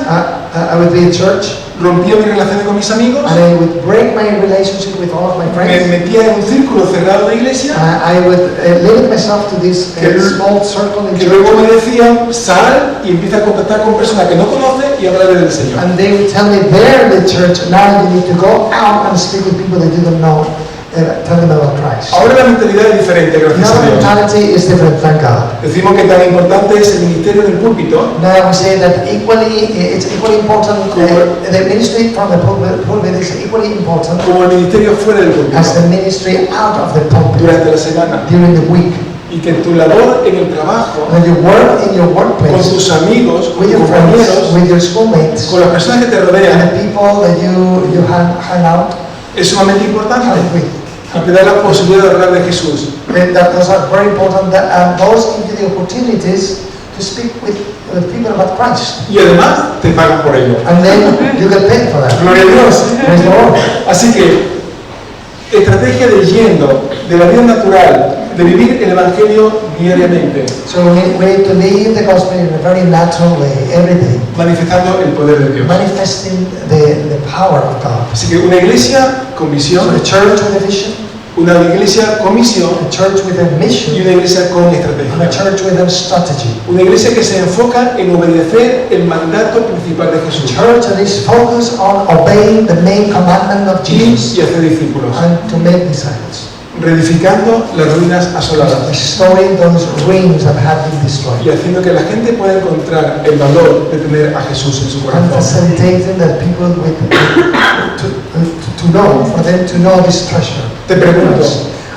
Speaker 2: I would be in church,
Speaker 1: rompía mis relaciones con mis amigos,
Speaker 2: and I would break my relationship with all of my
Speaker 1: me
Speaker 2: friends.
Speaker 1: metía en un círculo cerrado de iglesia,
Speaker 2: I would limit myself to this
Speaker 1: Que-
Speaker 2: small circle in
Speaker 1: que
Speaker 2: church.
Speaker 1: luego me decían, sal y empieza a contactar con personas que no conoces y hablarle del Señor.
Speaker 2: And they would tell me there in the church, now you need to go out and speak with people that you don't know, tell them about Christ.
Speaker 1: Ahora la mentalidad es diferente, gracias
Speaker 2: Now
Speaker 1: a Dios.
Speaker 2: mentality is different, thank God.
Speaker 1: Decimos que tan importante es el ministerio del púlpito
Speaker 2: Now we say that it's equally important, the ministry from the pulpit is equally important
Speaker 1: como el ministerio fuera del púlpito
Speaker 2: as the ministry out of the pulpit
Speaker 1: durante la semana.
Speaker 2: during the week.
Speaker 1: Y que tu labor en el trabajo,
Speaker 2: When you work in your
Speaker 1: con
Speaker 2: workplace,
Speaker 1: tus amigos, con
Speaker 2: with
Speaker 1: tus
Speaker 2: your friends,
Speaker 1: compañeros,
Speaker 2: with your schoolmates,
Speaker 1: con las personas que te
Speaker 2: and
Speaker 1: rodean,
Speaker 2: the people that you hang out
Speaker 1: es sumamente importante.
Speaker 2: with.
Speaker 1: Y te da la posibilidad de hablar de Jesús.
Speaker 2: Those are very important, and those give you the opportunities to speak with people about Christ.
Speaker 1: Y además te pagan por ello.
Speaker 2: And then you get paid for that.
Speaker 1: Gloria a Dios.
Speaker 2: Praise the Lord.
Speaker 1: Así que, estrategia de yendo, de la vida natural, de vivir el Evangelio diariamente,
Speaker 2: So we need to live the gospel in a very natural way, every day,
Speaker 1: manifestando el poder de Dios.
Speaker 2: manifesting the power of God.
Speaker 1: Así que una iglesia con
Speaker 2: So
Speaker 1: visión,
Speaker 2: a church with a vision,
Speaker 1: una iglesia con misión
Speaker 2: a church with a
Speaker 1: y
Speaker 2: mission,
Speaker 1: una iglesia con
Speaker 2: and a
Speaker 1: estrategia.
Speaker 2: church with a strategy.
Speaker 1: Una iglesia que se enfoca en obedecer el mandato principal de
Speaker 2: A
Speaker 1: Jesús
Speaker 2: church that is focused on obeying the main commandment of Jesus
Speaker 1: y hacer discípulos,
Speaker 2: and to make disciples,
Speaker 1: reedificando las ruinas asoladas
Speaker 2: restoring those ruins that have been destroyed,
Speaker 1: y haciendo que la gente pueda encontrar el valor de tener a Jesús en su
Speaker 2: and
Speaker 1: corazón.
Speaker 2: facilitating that people to know, for them to know this treasure.
Speaker 1: Te pregunto,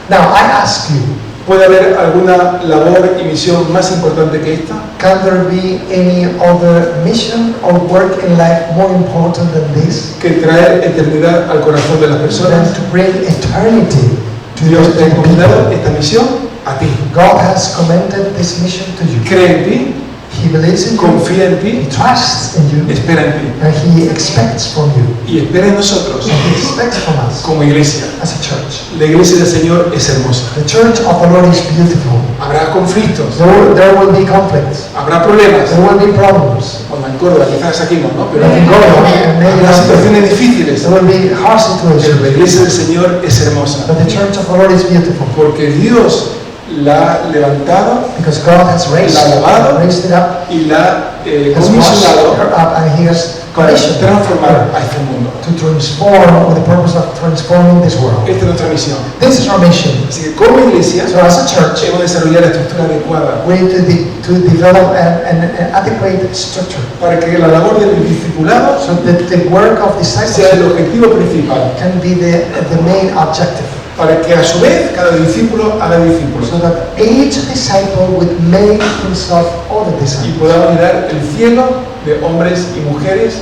Speaker 2: Now I ask you,
Speaker 1: ¿puede haber alguna labor y misión más importante que esta?
Speaker 2: can there be any other mission or work in life more important than this?
Speaker 1: Que traer eternidad al corazón de las
Speaker 2: Than
Speaker 1: personas.
Speaker 2: to bring eternity to
Speaker 1: Dios te ha
Speaker 2: the
Speaker 1: encomendado
Speaker 2: people.
Speaker 1: esta misión a ti.
Speaker 2: God has commended this mission to you.
Speaker 1: Cree en ti,
Speaker 2: He believes in you,
Speaker 1: confía en
Speaker 2: He
Speaker 1: ti,
Speaker 2: trusts in you,
Speaker 1: espera en ti
Speaker 2: and He expects from you,
Speaker 1: y espera en nosotros
Speaker 2: and He expects from us
Speaker 1: como iglesia.
Speaker 2: as a church.
Speaker 1: La iglesia del Señor es hermosa.
Speaker 2: The church of the Lord is beautiful.
Speaker 1: Habrá conflictos,
Speaker 2: There will be conflicts.
Speaker 1: habrá problemas.
Speaker 2: There will be problems.
Speaker 1: Bueno, en Córdoba quizás aquí no, ¿no? Pero
Speaker 2: Like in Goa, and maybe
Speaker 1: habrá
Speaker 2: also
Speaker 1: situaciones difíciles.
Speaker 2: there will be harsh
Speaker 1: Pero la
Speaker 2: situations.
Speaker 1: iglesia del Señor es hermosa
Speaker 2: But the church of the Lord is beautiful
Speaker 1: porque Dios la ha levantado
Speaker 2: because God has raised it up,
Speaker 1: y la ha
Speaker 2: has washed
Speaker 1: comisionado
Speaker 2: her up, and He has
Speaker 1: para
Speaker 2: commissioned
Speaker 1: transformar
Speaker 2: her
Speaker 1: a este mundo.
Speaker 2: to transform with the purpose of transforming this world.
Speaker 1: Esta es nuestra misión.
Speaker 2: This is our mission.
Speaker 1: Así que como iglesia
Speaker 2: So as a church,
Speaker 1: hemos de desarrollar la estructura adecuada
Speaker 2: we need to develop an adequate structure
Speaker 1: para que la labor del discipulado
Speaker 2: so that the work of
Speaker 1: sea
Speaker 2: discipleship
Speaker 1: el objetivo principal,
Speaker 2: can be the main objective,
Speaker 1: para que a su vez cada discípulo haga discípulos
Speaker 2: so that each disciple would make himself other
Speaker 1: y
Speaker 2: disciples.
Speaker 1: podamos llenar el cielo de hombres y mujeres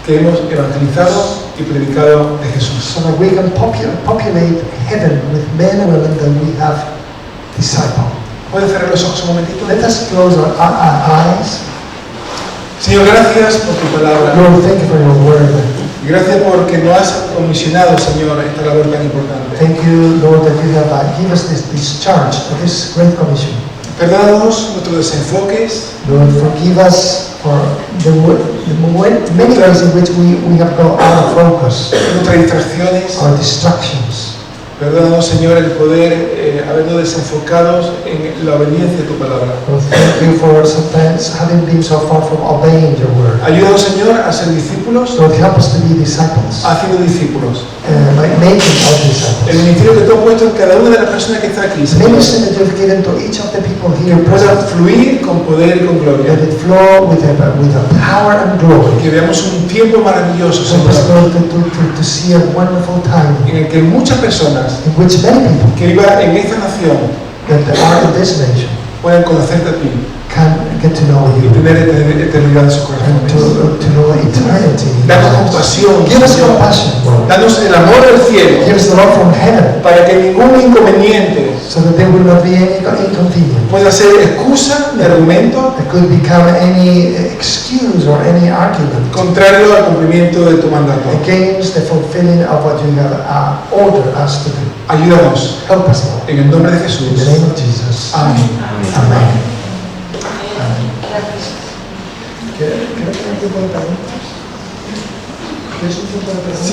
Speaker 1: que hemos evangelizado y predicado de Jesús.
Speaker 2: So that we can populate heaven with men and women that we have discipled.
Speaker 1: ¿Pueden cerrar los ojos un momentito?
Speaker 2: Let us close our eyes.
Speaker 1: Señor, gracias por tu palabra.
Speaker 2: Lord, thank you for your word.
Speaker 1: Y gracias porque nos has comisionado, Señor, a esta labor tan importante.
Speaker 2: Thank you, Lord, that you have given us this charge, this great commission.
Speaker 1: Perdónanos nuestros desenfoques,
Speaker 2: Lord, forgive us for many ways in which we have gone out of focus,
Speaker 1: nuestras distracciones.
Speaker 2: our distractions.
Speaker 1: Perdónanos, Señor, el poder habernos desenfocados en la obediencia de tu palabra.
Speaker 2: Lord, thank you for sometimes having been so far from obeying your word.
Speaker 1: Ayúdanos, Señor, a ser discípulos,
Speaker 2: Lord, help us to be disciples,
Speaker 1: haciendo discípulos.
Speaker 2: by making our
Speaker 1: El
Speaker 2: disciples.
Speaker 1: ministerio que tú has puesto en cada una de las personas que está aquí,
Speaker 2: The
Speaker 1: Señor,
Speaker 2: ministry that you've given to each of the people here
Speaker 1: pueda
Speaker 2: present,
Speaker 1: fluir con poder y con gloria.
Speaker 2: let it flow with a power and glory.
Speaker 1: Que veamos un tiempo maravilloso,
Speaker 2: Help us,
Speaker 1: Señor,
Speaker 2: Lord, to see a wonderful time
Speaker 1: en el que muchas personas
Speaker 2: in which many people
Speaker 1: que vivan en esta nación
Speaker 2: that are in this nation
Speaker 1: puedan conocerte a ti
Speaker 2: can get to know
Speaker 1: y
Speaker 2: you,
Speaker 1: tener eternidad en sus
Speaker 2: and
Speaker 1: corazones.
Speaker 2: to know eternity.
Speaker 1: Danos compasión,
Speaker 2: Give us
Speaker 1: Señor.
Speaker 2: compassion, Lord.
Speaker 1: Danos el amor del cielo
Speaker 2: Give us the love from heaven,
Speaker 1: para que ningún inconveniente
Speaker 2: so that there will not be any inconvenience.
Speaker 1: pueda ser excusa ni argumento
Speaker 2: It could become any excuse or any argument
Speaker 1: contrario al cumplimiento de tu mandato.
Speaker 2: against the fulfilling of what you have ordered us to do.
Speaker 1: Ayúdanos
Speaker 2: Help us, Lord.
Speaker 1: en el nombre de
Speaker 2: In the
Speaker 1: Jesús.
Speaker 2: name of Jesus.
Speaker 1: Amén.
Speaker 2: Amén. ¿Quieres que me preguntas? ¿Quieres un tiempo de preguntas?